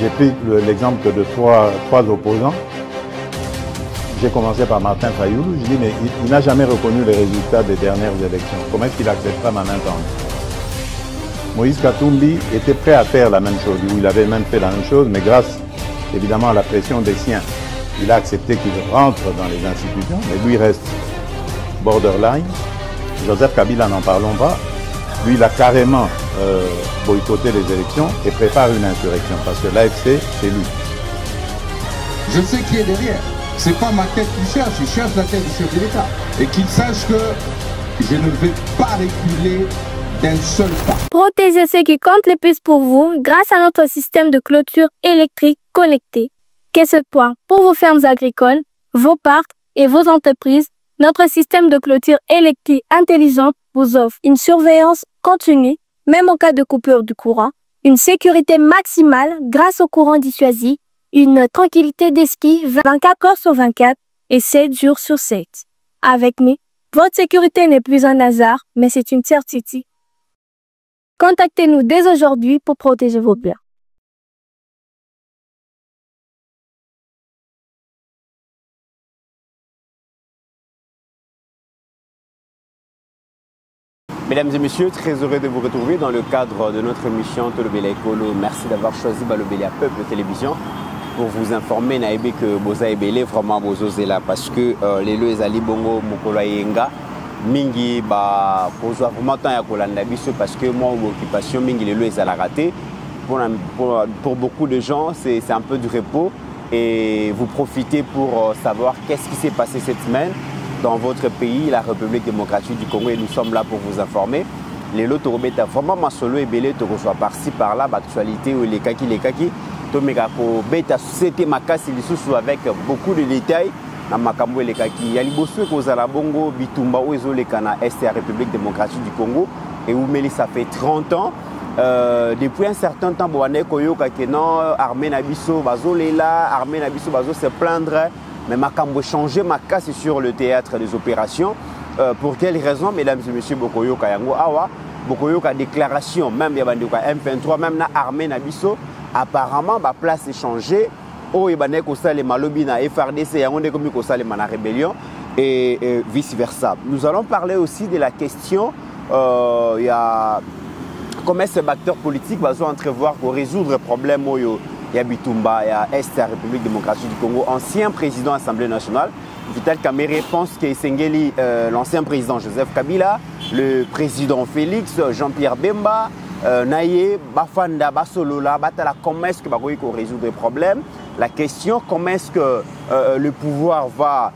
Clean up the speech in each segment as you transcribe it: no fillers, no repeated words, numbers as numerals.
J'ai pris l'exemple de trois opposants. J'ai commencé par Martin Fayoulou. Je dis, mais il n'a jamais reconnu les résultats des dernières élections. Comment est-ce qu'il acceptera ma main tendue? Moïse Katumbi était prêt à faire la même chose. Il avait même fait la même chose, mais grâce évidemment à la pression des siens, il a accepté qu'il rentre dans les institutions, mais lui reste borderline. Joseph Kabila, n'en parlons pas. Lui, il a carrément boycotté les élections et prépare une insurrection parce que l'AFC, c'est lui. Je sais qui est derrière. C'est pas ma tête qu'il cherche, il cherche la tête du chef de l'État. Et qu'il sache que je ne vais pas reculer d'un seul pas. Protégez ce qui compte le plus pour vous grâce à notre système de clôture électrique connecté. Qu'est-ce point pour vos fermes agricoles, vos parcs et vos entreprises? Notre système de clôture électrique intelligente vous offre une surveillance continue, même en cas de coupure du courant, une sécurité maximale grâce au courant dissuasif, une tranquillité d'esprit 24 heures sur 24 et 7 jours sur 7. Avec nous, votre sécurité n'est plus un hasard, mais c'est une certitude. Contactez-nous dès aujourd'hui pour protéger vos biens. Mesdames et messieurs, très heureux de vous retrouver dans le cadre de notre émission Tolobela Ekolo. Merci d'avoir choisi Balobela Peuple Télévision pour vous informer naïbe que Boza Ebele vraiment Bozozela parce que les lois ezali bongo mokolo yenga mingi ba pozwa vraiment temps ya kolanda biso parce que moi occupation mingi les lois ezala raté pour beaucoup de gens c'est un peu du repos et vous profitez pour savoir qu'est-ce qui s'est passé cette semaine dans votre pays, la République démocratique du Congo, et nous sommes là pour vous informer. Les lots Torobeta, vraiment, ma solo et belé, te reçoit par-ci, par-là, l'actualité, ou les kaki, Tomega, pour beta, société, ma casse, il sous avec beaucoup de détails, dans ma cambo et les kaki. Yali Bosso, Kozala Bongo, Bitumba, Ouezo, les Kana, Est, la République démocratique du Congo, et Oumeli, ça fait 30 ans. Depuis un certain temps, Boane, Koyo, Kakenan, Armée Nabiso, Bazo, Lela, Armée Nabiso, Bazo, se plaindre. Mais Makambo changer ma casse sur le théâtre des opérations. Pour quelles raisons, mesdames et messieurs, Bokoyo Kayango Awa, Bokoyo Ka déclaration, même Yabandoka M23, même na armée Nabiso, apparemment, ma place est changée. Oh, Yabane Kosa les Malobi na FRDC, Yangonde Komi Kosa les Mana Rébellion, et vice versa. Nous allons parler aussi de la question, il y a comment ce acteur politique va entrevoir pour résoudre le problème. Il y a Bitumba, il y a Est, la République démocratique du Congo, ancien président de l'Assemblée nationale. Vital Kamerhe pense que Sengeli, l'ancien président Joseph Kabila, le président Félix, Jean-Pierre Bemba, Naye, Bafanda, Basolola, Batala, comment est-ce que Bagoy peut résoudre les problèmes? La question, comment est-ce que le pouvoir va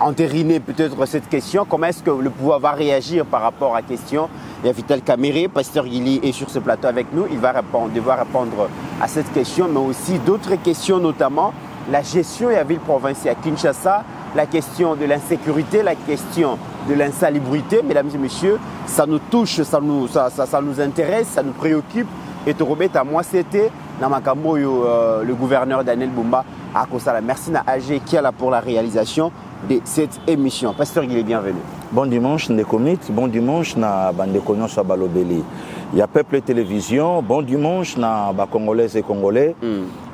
entériner peut-être cette question, comment est-ce que le pouvoir va réagir par rapport à la question? Il y a Vital Kamerhe, Pasteur Guili est sur ce plateau avec nous, il va devoir répondre à cette question, mais aussi d'autres questions, notamment la gestion de la ville-province à Kinshasa, la question de l'insécurité, la question de l'insalubrité, mesdames et messieurs, ça nous touche, ça nous intéresse, ça nous préoccupe. Et Torobet, à moi, c'était Namakambo, le gouverneur Daniel Bumba à Kosala. Merci à AG qui est là pour la réalisation de cette émission. Pasteur Guili, bienvenue. Bon dimanche, Nekomit. Bon dimanche, na Bandekonyo Sabalobeli. Il y a Peuple Télévision. Bon dimanche, na Congolaises et Congolais.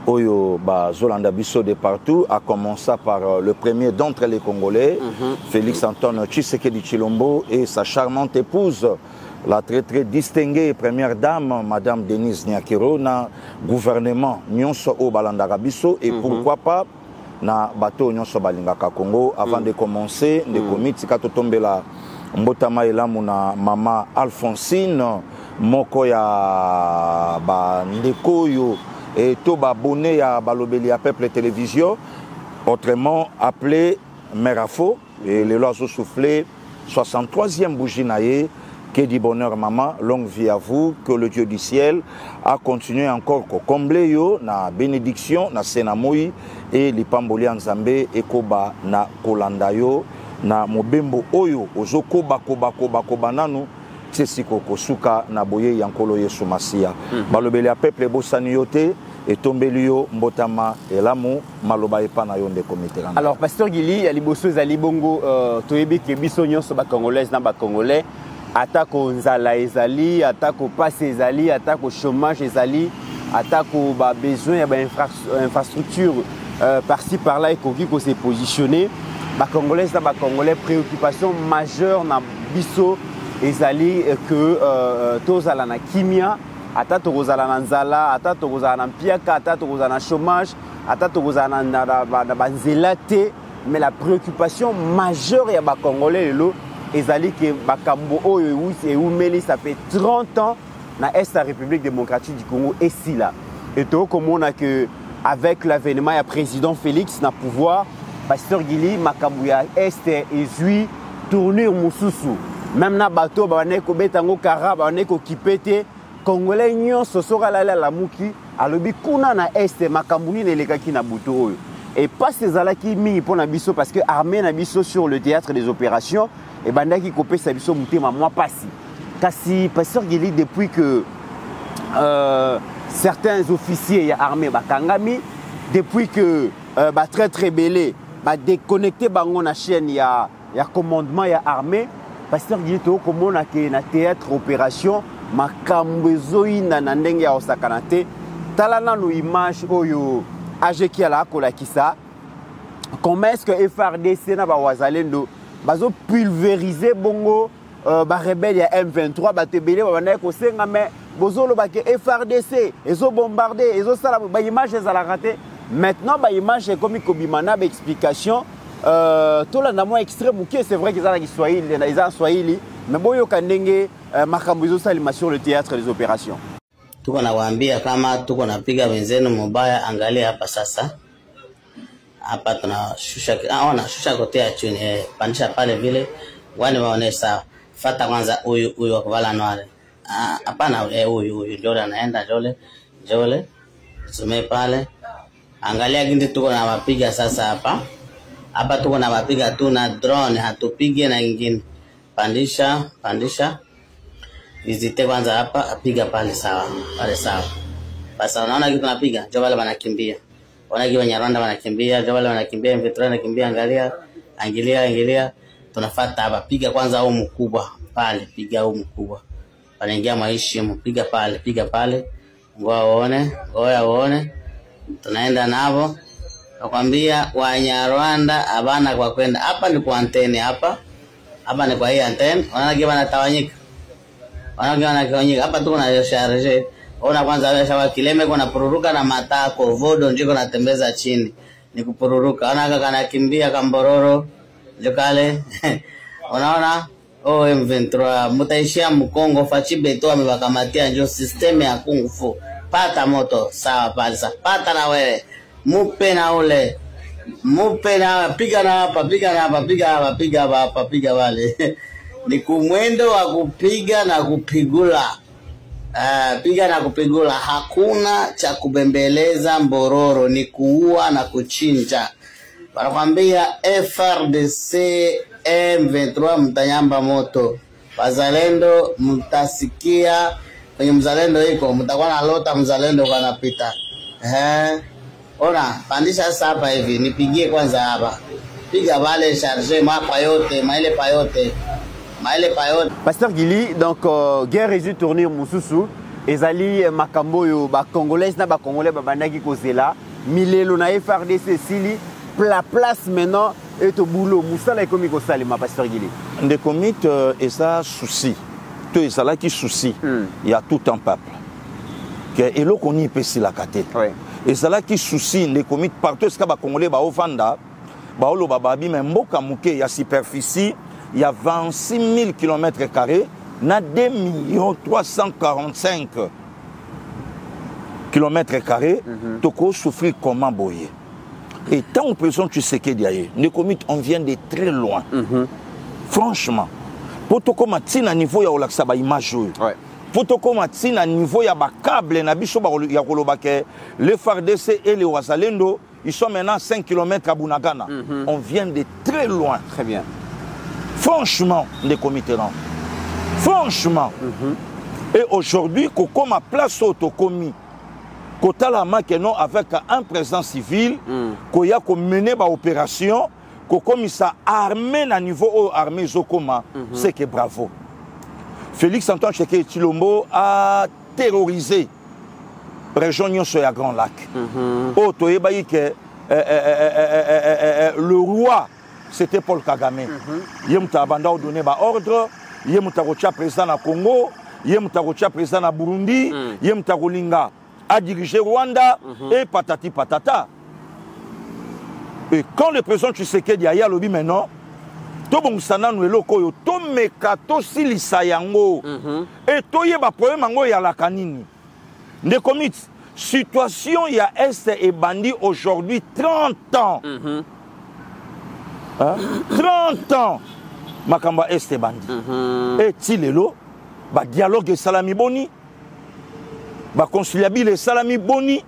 Oyo, Zolanda Bisso de partout, a commencé par le premier d'entre les Congolais, Félix Antoine Tshisekedi Tshilombo, et sa charmante épouse, la très distinguée première dame, Madame Denise Nyakiro, na gouvernement Nyonso o Balandaka Bisso, et pourquoi pas na bateau Nyonso Balingaka Congo. Avant de commencer, de comité, Kato Tombela, Mbotama Elamu na Mama Alphonsine, Moko ya Ndekoyo, et tout abonné à Balobeli à Peuple Télévision, autrement appelé Merafo, et les lois ont soufflé 63e bougie naïe, que dit bonheur maman, longue vie à vous, que le Dieu du ciel a continué encore à combler yo, na bénédiction, na senamoui, et les pamboli en Zambé, et koba na kolandayo, na mobembo oyo, ozo koba nanu, Tsesiko Kosuka Naboye Yankolo Yesu Masia. Balobeli a peuple Bosani yote et Tombelio Mbotama et Lamu Maloba et Panayonde comité. Alors Pasteur Guili, Ali Bosso Zali Bongo Toyebi Kebiso Nyonso ba Congolaise na ba Congolais atako nzala ezali, atako passe ezali, atako chômage ezali, atako ba besoin ba infrastructure par-ci par-là ekoki ko se positionner. Ba Congolais na ba Congolais préoccupation majeure na biso ezali que tozala na kimia, ata tokozala na nzala, ata tokozala na mpiaka, ata tokozala na chômage, ata tokozala na banzela te, mais la préoccupation majeure ya ba Congolais lelo ezali que bakambo oyo eumeli ça fait 30 ans na Est la République démocratique du Congo et si là. Et donc comme on a que avec l'avènement du président Félix na pouvoir, Pasteur Gili makambo ya Est ezui tournure mususu. Même na bateau baneko betango kara baneko kipete Congolais nyonso soka la muki alobi kuna na Est makambo ni elekaki na buto oyo. Et pas ces alaki mi pour na biso parce que armée na biso sur le théâtre des opérations et bandaki kopé sa biso mutema moi passi. Kasi Pasteur Gili depuis que certains officiers ya armée bakangami, depuis que très très belé ba déconnecté bango na chaîne ya commandement ya armée, Pasteur Gili to komona ke na théâtre opération makambo ezoina na ndenge ya osakana te tala nanu image oyo ajeki ala kolakisa comment est-ce que FRDC na ba wazalendo bazo pulvériser bongo ba rebelle ya M23 ba tebele ba bana ko senga mais bozolo ba ke FRDC ezo bombarder ezo sala ba image ezala raté maintenant ba image comme kobimana ba explication tola na moi extrême qui c'est vrai qu'ils ont la Kiswahili ils ont Swahili mais boyo kandenge makambo ezo salima sur le théâtre des opérations. Tuko nawaambia kama tuko napiga wenzenu mubaya, angalia hapa sasa. Hapa tunashusha shusha kote ya chini pandisha pale vile wani waonesha fata kwanza huyu wa kuvala noire. Hapana huyu ndio anaenda jole sume pale. Angalia gindi tuko na wapiga sasa hapa. Hapa tuko na wapiga tu na drone, hatupige na ingine. Pandisha. Visite kwanza hapa, apiga pale sawa. Basi unaona kitu tunapiga, ndio wale wanakimbia. Unaona kitu Nyarwanda wanakimbia, ndio wale wanakimbia, M23 wanakimbia, angalia. Tunafuata hapa, piga kwanza au mkubwa pale, piga au mkubwa. Wanaingia maishi, piga pale. Ngoja waone. Tunaenda navo. Nakwambia Wanyarwanda abana kwa kwenda. Hapa ni kwa antene hapa. Hapa ni kwa hii antene. Wanaona kitu wanatawanyika. Hapa tuko na charge. Ona kwanza wewe shawa kileme kuna pururuka na matako, vodo ndiko natembeza chini. Ni kupururuka. Ona kana kimbia kambororo. Jokale. Unaona? M23 mutaishia Mkongo Fachibe tu amewakamatia ndio system ya Kung Fu. Pata moto sawa pale sasa. Pata na wewe. Mupe na ule. Mupe na piga wale. Ni kumwendo wa kupiga na kupigula. Piga na kupigula. Hakuna cha kubembeleza mbororo, ni kuua na kuchinja. Wanakwambia FRDC M23 mtanyamba moto. Wazalendo mtasikia kwenye mzalendo iko, mtakuwa na lota mzalendo kanapita. Ona, pandisha sasa hapa hivi, nipigie kwanza hapa. Piga vale charger mapa yote, maile pa yote. Pasteur Gili, donc guerre et tournure mususu ezali makambo yo ba congolais na ba congolais ba bandaki kozela milelo na FRDC sili place maintenant et au boulot musala ekomi ko salima Pasteur Gili. Des comités et ça souci. Tout est là qui souci. Il y a tout un peuple. Que elo koni pesi la kate. Et ça là qui souci les comités partout ce que ba congolais ba ofanda ba olo ba babi mais mboka muke ya superficie. Il y a 26 000 km², na 2 345 km², toko souffrir comment boyer. Et tant que personne tu sais qu'il y a eu, on vient de très loin. Franchement, pour toko matina niveau ya olaksa ba image. Pour toko matina niveau ya ba câble na biso ba ya kolobake, le FARDC et les Wazalendo, ils sont maintenant 5 km à Bunagana. On vient de très loin. Très bien. Franchement, les comités. Franchement. Et aujourd'hui, Koko ma place au Tokomi, Kotala Makeno avec un président civil, Koya ko mener ba opération, Koko misa armée na niveau armée Zokoma, c'est que bravo. Félix Antoine Tshisekedi Tshilombo a terrorisé la région nyonso ya Grand Lac. Oh, toyebayi que le roi, c'était Paul Kagame. Yemuta abanda donné ba ordre, yemuta rocha président na Congo, yemuta rocha président na Burundi, yemuta rolinga a dirigé Rwanda et patati patata. Et quand le président Tshisekedi a ya lobi maintenant, to bongusana no eloko yo to meka to silisa yango et to yeba problème yango ya la kanini. Ne commit situation ya Est et Bandi aujourd'hui 30 ans. 30 ans makamba Est et Bandi. Et tilelo ba dialogue salami boni. Ba conciliabile salami boni.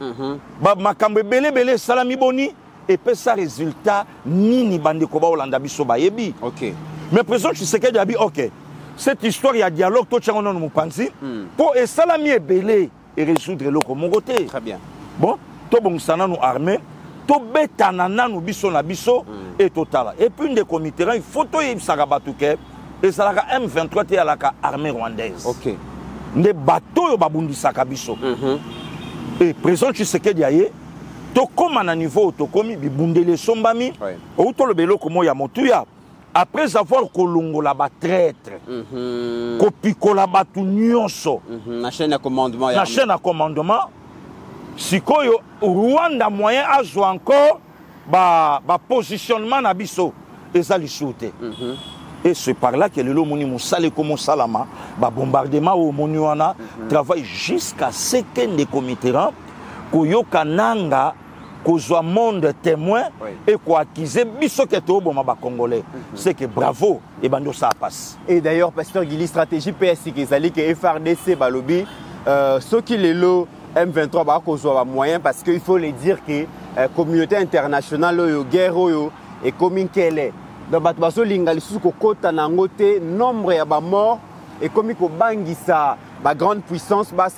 Ba makambe belé salami boni. Et puis ça résultat nini bandi koba Olanda biso bayebi. OK. Mais président Tshisekedi a dit OK. Cette histoire il y a dialogue to tchangono no mupanzi pour et salami belé et résoudre le côté. Très bien. Bon, to bongusana no armée, to betana nanu biso na biso et total. Et puis des comités il faut to yebisaka batuke et ça la M23 te la armée rwandaise. OK. Des bateaux yo babundisaka biso. Et président Tshisekedi aye to koma na niveau to komi bibundele sombami ou to le belo komo ya motuya après avoir kolongola ba traître kopikola batu nyonso na chaîne à commandement na chaîne à commandement sikoyo Rwanda moyen azwa encore ba positionnement na biso ezali shooté et c'est par là que le moni musale comme salama ba bombardement au moniwana travaille jusqu'à ce que des comités koyoka nanga kozwa monde témoin et quoi accuser biso que to boma ba congolais c'est que bravo et bando ça passe. Et d'ailleurs pasteur Guili stratégie PS qui ezali que FRDC balobi ceux qui les lo M23 ba kozwa ba moyen parce que il faut le dire que communauté internationale yo guerre yo et comme kele donc bato baso linga lisusu ko kota na ngote nombre ya ba mort et comme ko bangisa ba grande puissance ba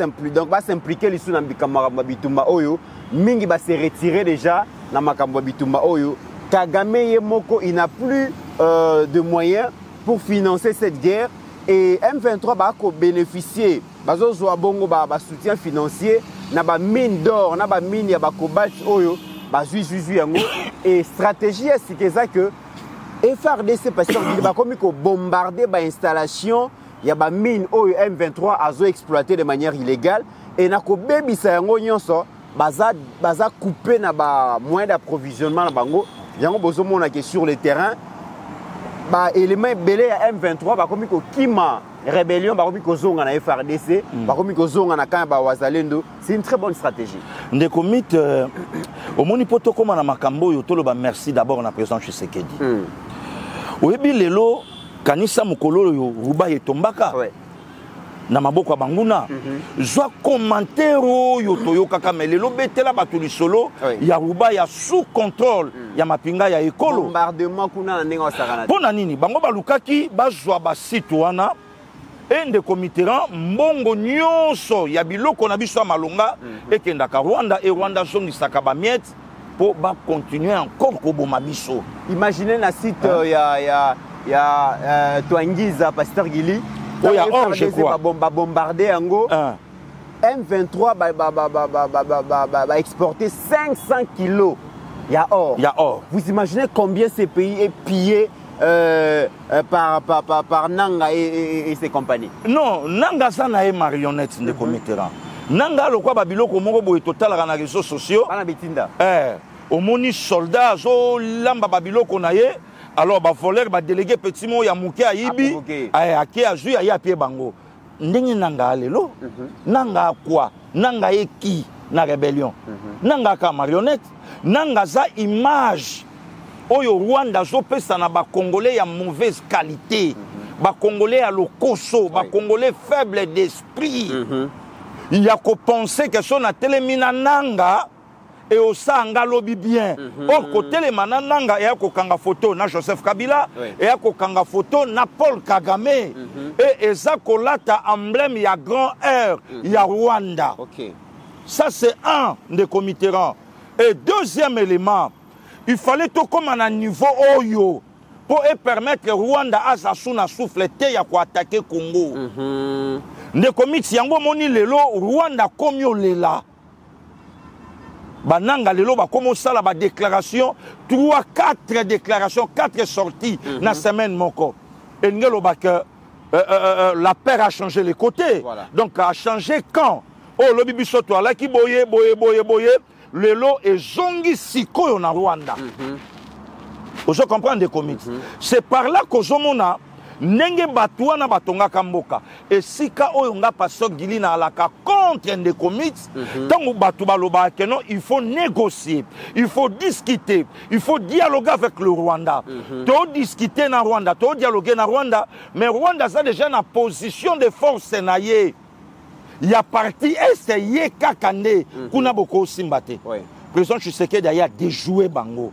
s'impliquer les sous na bikamara bitumba oyo mingi ba se retirer déjà na makambo bitumba oyo Kagame yemoko il n'a plus de moyens pour financer cette guerre et M23 ba ko bénéficier bazo zo bongo ba soutien financier na ba mine d'or na ba mine ya ba cobalt oyo ba zui yango et stratégie c'est que ça que FRDC parce que ba komi ko bombarder ba installation il y a des mines où M23 a exploité de manière illégale et na ko bebisa yango nyonso baza coupé na ba moyen d'approvisionnement na bango yango bozo mona que sur le terrain ba élément belé à M23 ba komi ko kima rébellion ba komi ko zonga na FRDC ba komi ko zonga na kan ba wazalendo c'est une très bonne stratégie nde komit au moni poto koma na makambo yo tolo ba merci d'abord na président Tshisekedi oyebi lelo kanisa mukolo yo ruba etombaka na maboko banguna zwa commentaire yo toyoka kama lelo betela batu lisolo ya ruba ya sous contrôle ya mapinga ya ekolo bombardement kuna na ndenge osakana pona nini bango balukaki bazwa ba site wana ende komiteran mbongo nyonso ya biloko na biso malonga ekendaka Rwanda et Rwanda zongisaka ba miette pour ba continuer encore koboma biso. Imaginez la site il y a Twangiza, Pasteur Guili. Oh, il y a or, je crois. Bombardé Ango. M23 va exporter 500 kilos. Il y a or. Il y a or. Vous imaginez combien ces pays est pillé par Nanga et ses compagnies? Non, Nanga ça n'a pas marionnette de commettant. Nanga le quoi babiloko moko boy total dans les réseaux sociaux. Bana bitinda. Au moni soldat zo lamba babiloko na ye. Alors, ba voler, ba délégué petit mot ya muke ayibi, ake azu ya pied bango. Ndenge nanga lelo, nanga quoi, nanga eki na rébellion, nanga ka marionnette, nanga za image. Oyo Rwanda zo pesa na ba congolais ya mauvaise qualité, ba congolais ya lokoso, ba congolais faible d'esprit. Il y a qu'à penser que son a télémina nanga. Et au sanga lobby bien. Or, côté les manananga, et à kanga photo na Joseph Kabila, et à kanga photo na Paul Kagame. Et eza kolata emblème, il y a grand air, il y a Rwanda. Ça, c'est un des comités. Et deuxième élément, il fallait tout comme à un niveau oyo. pour permettre Rwanda à Zasuna souffle te ya ko attaquer Congo. Ndeko miti yango moni lelo Rwanda komyo lela. Bananga lelo ba komo sala ba déclaration 3-4 déclarations 4 sorties na semaine moko. Engelo ba que la paix a changé les côtés. Voilà. Donc a changé quand oh lobi biso to ala ki boye lelo et zongi sikoyo na Rwanda. Vous comprenez des comités. C'est par là que Zomona nenge batuana batonga kamboka et sika oyo nga paso gili na alaka contre des comités. Tant batu baloba que non, il faut négocier, il faut discuter, il faut dialoguer avec le Rwanda. To discuter na Rwanda, to dialoguer na Rwanda, mais Rwanda ça déjà na position de force naie. Il y a parti est yé kakande kuna boko simbate. Président Tshisekedi a déjoué bango.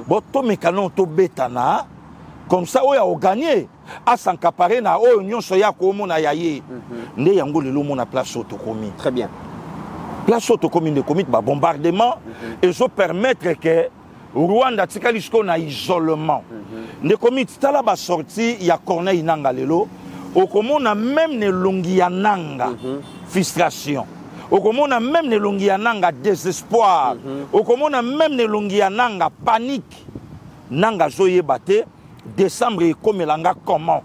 Bon to mekano to betana comme ça oya o gagné à s'encaparer na o union soya ko mona yaye. Nde yango lelo mona place autokomi. Très bien. Place autokomi de comité ba bombardement et je permettre que Rwanda tikalisko na isolement. Ne comité tala ba sorti ya Corneille Nangaa lelo o komona même ne longi ya nanga frustration. Okomona même ne longi ya nanga désespoir. Okomona même ne longi ya nanga panique. Nanga zoye bate décembre comme langa comment.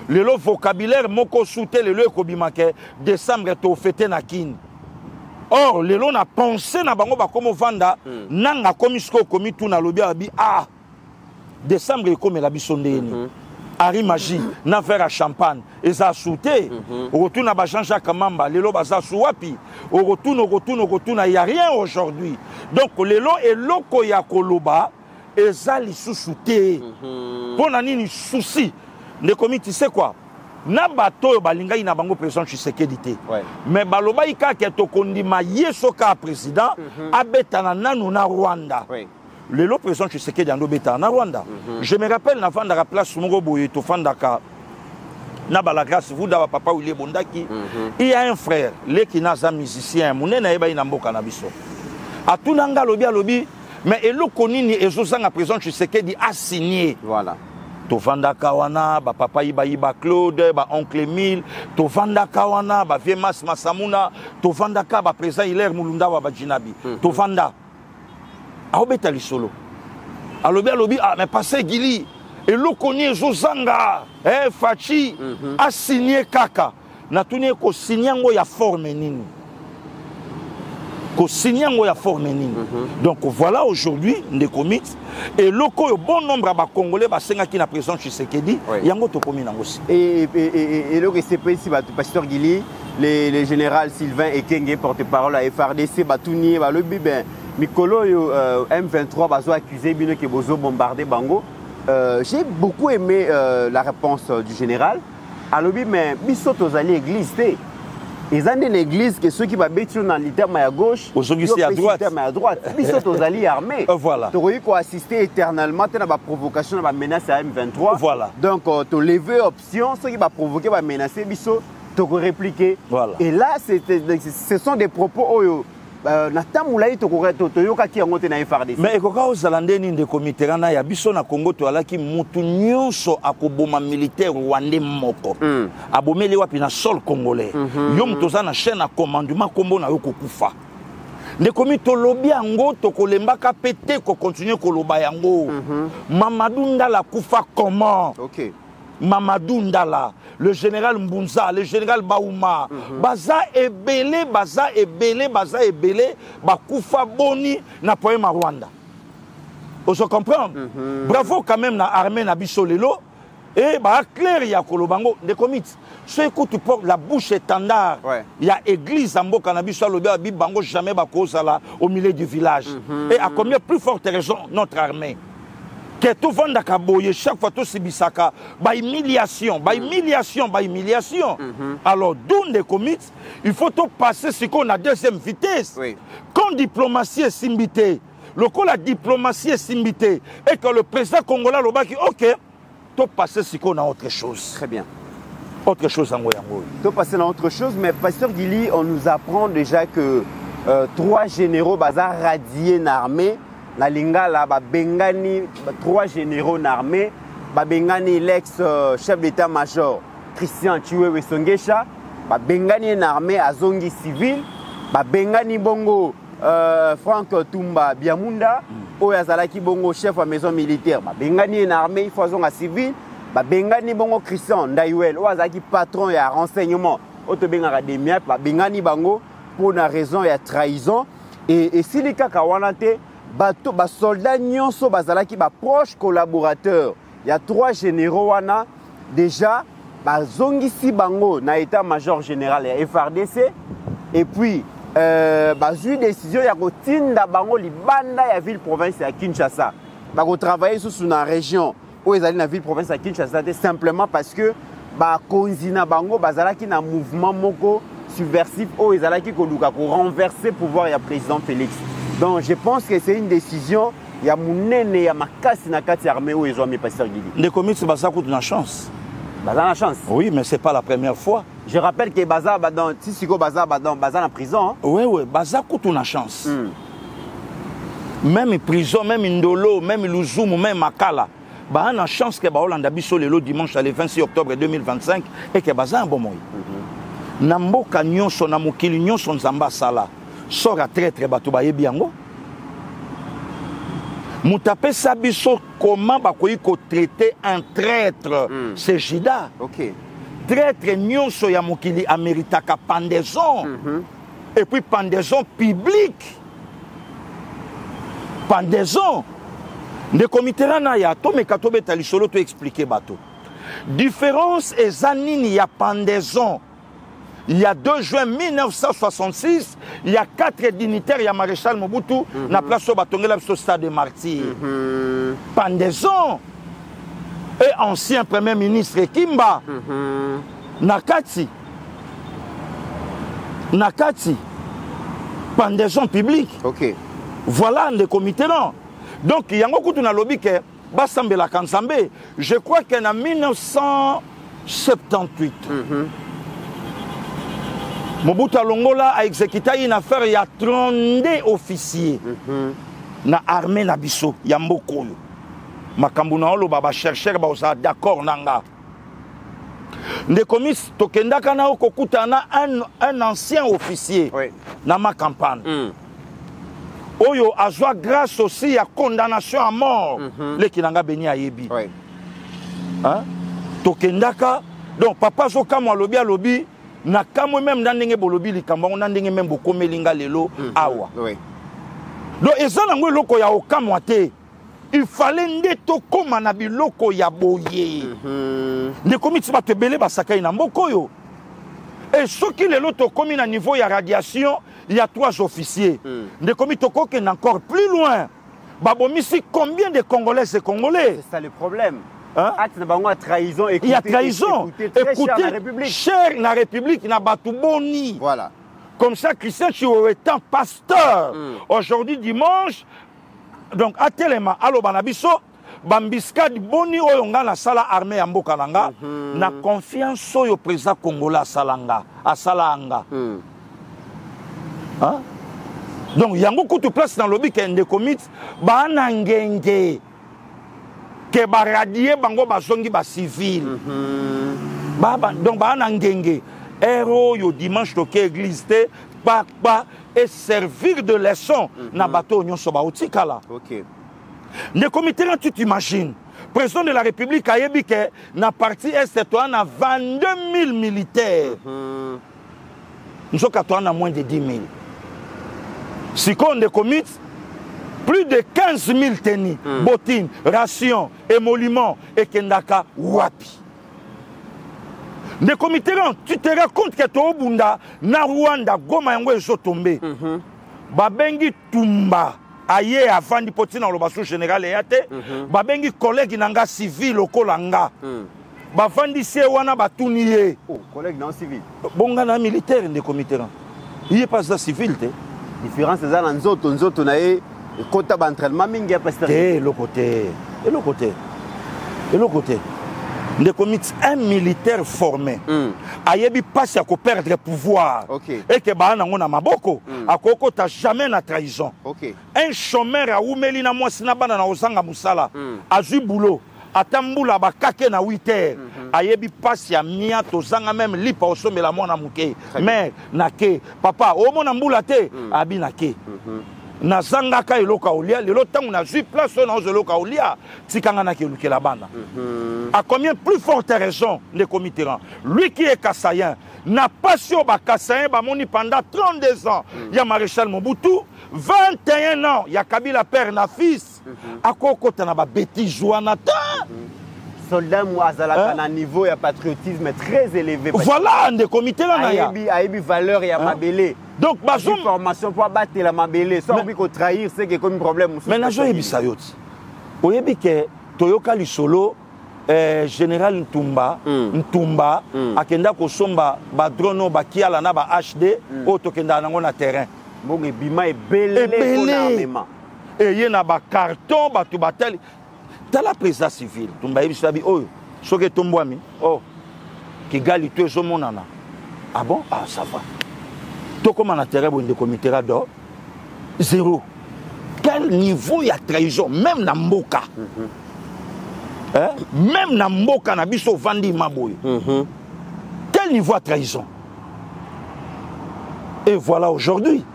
Le vocabulaire moko souté le ekobimake décembre to fêter na kin. Or le on a pensé na bango ba comme vanda nanga komisko komi tout na lobi abi ah décembre comme la bisondeni. Ari Magie, na verre à champagne, et ça a sauté. Au retour, na ba Jean-Jacques Mamba, les lots baza souapi. Au retour, il n'y a rien aujourd'hui. Donc, les lots et loko ya koloba, et ça li sous-souté. Pour nani ni souci. Ne commis, tu sais quoi? Na bato balinga ina bango président Tshisekedi te. Mais baloba ika ke to kondima yesoka président, abetana nanu na Rwanda. Le lot président Tshisekedi ando beta na Rwanda. Je me rappelle na fanda la place Mongo Boye to fandaka na bala grâce vous da papa Willy Bondaki. Il y a un frère, le qui n'a pas musicien, munena eba ina mboka na biso. Atunanga lobi mais elo konini ezosanga président Tshisekedi a signé. Voilà. To fandaka wana ba papa iba Claude, ba oncle Emile, to fandaka wana ba vieux Mas Masamuna, to fandaka ba président Hilaire Mulunda wa ba Jinabi. To fanda Aobeta lisolo. Alobi ah mais passé Gili et l'okoni zozanga Fachi a signé kaka na tuni ko signer ya forme nini. Ko signer ya forme nini. Donc voilà aujourd'hui des comités et loko bon nombre ba congolais ba senga ki na président Tshisekedi yango to komi nango si. Et le RCP ici ba pasteur Gili les général Sylvain Ekenge porte-parole à FRDC batuni ba lobi ben Mikolo M23 bazo accusé bino que bozo bombardé bango. J'ai beaucoup aimé la réponse du général. Alobi mais biso tozali église té. Ils ont une église que ceux qui va bêtir dans l'iterme à gauche, aujourd'hui c'est à droite. À droite. Biso tozali armé. Voilà. Tu aurais quoi assister éternellement à la provocation, à la menace à M23. Voilà. Donc tu lever option, ceux qui va provoquer va menacer biso, tu aurais répliqué. Voilà. Et là ce sont des propos oyo. Mais ekoka ozalande ni ndeko miterana ya biso na Congo to alaki mutu nyonso akoboma militaire rwandais moko abomeli wapi na sol congolais yo mutoza na chaîne à commandement kombo na yo kokufa ndeko mitolobi yango to kolembaka pété ko continuer koloba yango Mamadou Ndala kufa comment? OK. Mamadou Ndala, le général Mbunza, le général Baouma, baza ebele, bakoufa boni na poème à Rwanda. Vous comprenez? Bravo quand même na armée na bisolelo et bah clair ya kolobango de comités. Ceux qui portent la bouche étendard, il y a église en boka na bisolo bango jamais bakosala au milieu du village. Et à combien plus forte raison notre armée? Que tout vanda kaboye chaque fois tout sibisaka ba humiliation. Alors d'où les comités, il faut tout passer ce qu'on a deuxième vitesse. Quand diplomatie est simbité, la diplomatie est simbité et que le président congolais le baki OK, tout passer ce qu'on a autre chose. Très bien. Autre chose en Goyango. Tout passer dans autre chose, mais pasteur Gili, on nous apprend déjà que 3 généraux bazar radiés en armée. La Lingala, Bengani, 3 généraux armés, babengani l'ex-chef d'état-major Christian Chiwewe Songesha, babengani une armée à zongi civil, babengani bongo Franck Tumba Biamunda, oyazalaki bongo chef à maison militaire, babengani une armée il faut zonga civil, babengani bongo Christian Ndayuel, oyazalaki patron et renseignement, otobenga demia, babengani bango pour une raison et trahison. Et si les cas kawanate, bato ba soldats nyonso bazalaki ba proche collaborateur. Il y a 3 généraux wana déjà bazongisi bango na état-major général ya FRDC et puis bazui décision ya kotinda bango libanda ya ville province ya Kinshasa. Ba ko travailler sous la région où ils allaient na ville province ya Kinshasa simplement parce que ba konzina bango bazalaki na mouvement moko subversif où ils allaient koluka ko renverser pouvoir ya président Félix. Donc je pense que c'est une décision. Il y a Mounene, il y a Makasi na kati armée où ils ont mis Pasteur Guidi. Les communes, c'est Baza coûte une chance. Baza la chance. Oui, mais c'est pas la première fois. Je rappelle que Baza Badon, si Siko Baza Badon, Baza en prison. Hein? Oui, Baza coûte une chance. Même prison, même Indolo, même Luzumu, même Makala. Baza a une chance que Baolanda Bisso le dimanche le 26 octobre 2025 et que Baza un bon moyen. Namboka nyonso na mokili nyonso nzamba sala. Sora très bato ba yebiango. Moutapé Sabiso, comment bakoyi ko traiter un traître, c'est Jida. Ok. Traître nyonso ya mokili ameritaka pendaison. Et puis pendaison publique. Pendaison. Ne comité na ya to me katobe tali solo to expliquer bato. Différence ezanini ya pendaison. Il y a 2 juin 1966, il y a 4 dignitaires, il y a Maréchal Mobutu, na place au Batongela au stade de Martyrs. Pendaison. Et ancien premier ministre Kimba. Nakati. Pendaison publique. Ok. Voilà les comités là. Donc, il y a beaucoup de lobby que Bassambe la Kansambe. Je crois qu'en 1978. Mobutu Longola a exécuté une affaire, il y a 32 officiers. Na armée na biso, Yamboko. Makambu na olo baba chercheur ba osa d'accord nanga. Ne commis tokendaka na okokuta na un ancien officier na ma campagne. Oyo azwa grâce aussi à condamnation à mort. Le kinanga beni ayebi. Hein? Tokendaka donc papa zoka mo lobi na kamwe même ndenge bolobi likambo na ndenge même bokomelinga lelo awa. Donc ezana ngwe loko ya okamwa te. Il fallait ndeto koma na biloko ya boye. Ne komiti ba tebele ba sakai na mboko yo. Et ce qui lelo to komi na niveau ya radiation, il y a 3 officiers. Ne komiti koke encore plus loin. Babomisi combien de Congolais et Congolais? C'est ça le problème. Acte de trahison. Il y a trahison. Écoutez, cher la République, n'a pas tout boni. Voilà. Comme ça, Christian Chiwewe étant pasteur. Aujourd'hui, dimanche, donc, à Telema, allo Banabiso, Bambiska di boni oyonga na sala armée ya mboka nanga, na confiance au président congolais à Salanga, à Salanga. Donc, yango kutu place dans le lobby qui commit, banangenge. Que baradier bango bazongi ba civil. Donc ba nangenge héros yo dimanche toke église te pa et servir de leçon na bateau nyonso ba otikala. OK. Ne comité là tu t'imagines président de la République a yebi que na partie est toi na 22 000 militaires. Nous sommes à moins de 10 000. Si on ne commit plus de 15 000 tennis, bottines, rations, émoluments et kendaka wapi. Les comités, tu te rends compte que tu es au Bunda, na Rwanda, Goma yango ezo tombé. Babengi Tumba, aye avant di poti na lobaso général yate, babengi collègue nanga civil okolanga. Bavandi se wana batuniye. Oh, collègue non civil. Bonga na militaire des comités. Il est pas ça civil te. Différence c'est ça nzoto nae. Et quand tu as entraînement, il y a pas de et le côté. Ne commit un militaire formé. Ayebi passe à perdre le pouvoir. Et que ba na ngona maboko. Akoko ta jamais na trahison. Un chômeur a oumeli na moi sinabana na osanga musala. Azu boulot. atambula bakake na 8h ayebi passe ya mia tozanga même lipa osomela mwana muke mère nake papa omona mbula te abi nake nazangaka eloka olia lelo tangu na zui place na ozeloka olia tikanga na kelukela bana à combien plus forte raison les comitéran lui qui est kassayen n'a pas sur bakassayen bamoni pendant 32 ans il y a maréchal Mobutu 21 ans il y a Kabila père na fils akokota na ba bêtise Jonathan soldat Mouazalaka na niveau ya patriotisme très élevé voilà des comités là ayebi valeur ya mabele donc bazum formation pour battre la mabele sans obi ko trahir c'est que comme problème mais na jo yebisa yoti oyebi ke toyoka lisolo général Ntumba akenda kosomba ba drone ba kiala na ba HD o tokenda nango na terrain bonge bima ebele énormément et yena ba carton ba tu batel tala président civil Ntumba yebisa bi oyo soke tombwami oh Kigali to ezomonana ah bon ah ça va comment na terrain de comité d'or zéro quel niveau il y a trahison même na mboka même na mboka na biso vandi maboyo quel niveau de trahison et voilà aujourd'hui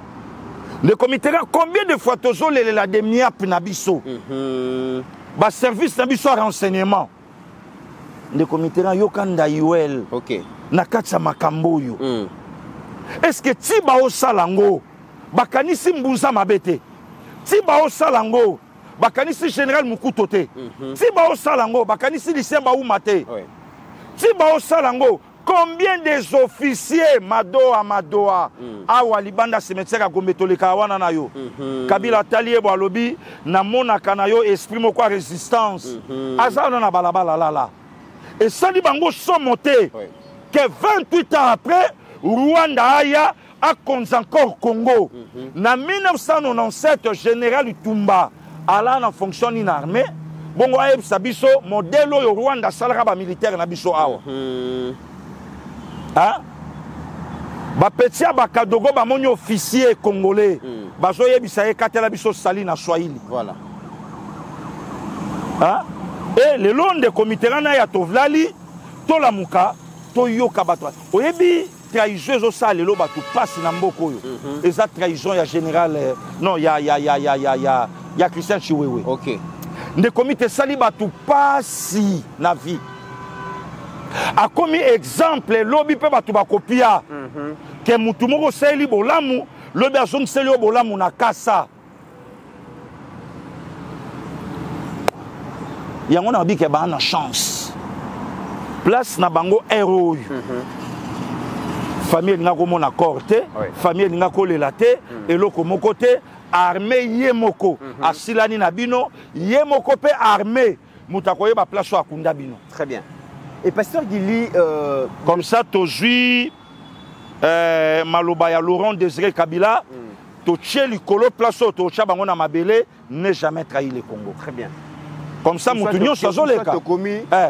le comité combien de fois tozo la demiap na biso ba service na biso renseignement le comité yokanda yuel OK na katsa makamboyo est-ce que tiba o salango bakanisi mbuza mabete tiba o salango bakanisi général Mukuto te tiba o salango bakanisi Lisemba Oumate tiba o salango combien des officiers Madoa awa libanda cimetière Gombe toleka wana na yo Kabila talie bo alobi na monaka na yo esprit moko résistance azana na balabala lala et ça dit bango sont montés que 28 ans après Rwanda aya a encore Congo. Na 1997 général Tumba ala na fonction in armée. Bongo aye sabiso modèle yo Rwanda salaka ba militaire na biso awa. Hein? Ba petia ba kadogo ba moni officier congolais. Ba zo yebisa ye katela biso sali na Swahili. Voilà. Hein? Et le long de comité na ya tovlali to la muka to yoka batwa. Oyebi trahison au sale lo ba tu passe na mboko yo et ça trahison ya général non ya Christian Chiwewe OK ne comité sali ba tu passe na vie a comme exemple lobi pe ba tu ba copia que mutu moko seli bolamu lobi azong seli bolamu na kasa yango na bi ke ba na chance place na bango héros famille n'a pas mon accord, famille n'a pas le et l'autre mon côté armée yemoko à Silani Nabino yemoko pe armée mutakoye ba place à Kunda Bino. Très bien. Et pasteur Gili comme ça tozui Malobaya Laurent Désiré Kabila to tcheli kolo place to chabango na mabele n'est jamais trahi le Congo. Très bien. Comme ça, Moutounion, ça les cas.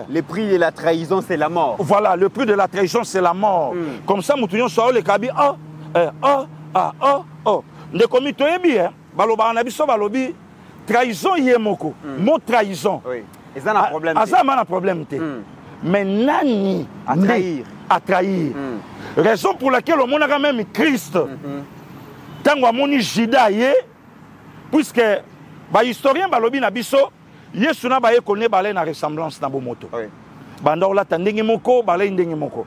Le prix de la trahison, c'est la mort. Voilà, le prix de la trahison, c'est la mort. Comme ça, Moutounion, ça les cas. Ne commis toi bien. Baloba nabiso balobi trahison yemoko. Mot trahison. Oui. Et ça n'a problème. Ça n'a problème. Mais nani à trahir. À trahir. Raison pour laquelle on a même Christ. Tango amoni Jida ye, puisque ba historien balobi nabiso. Yesu na ba ye connaît balé na ressemblance na bomoto. Oui. Bandor la tandingi moko balé ndingi moko.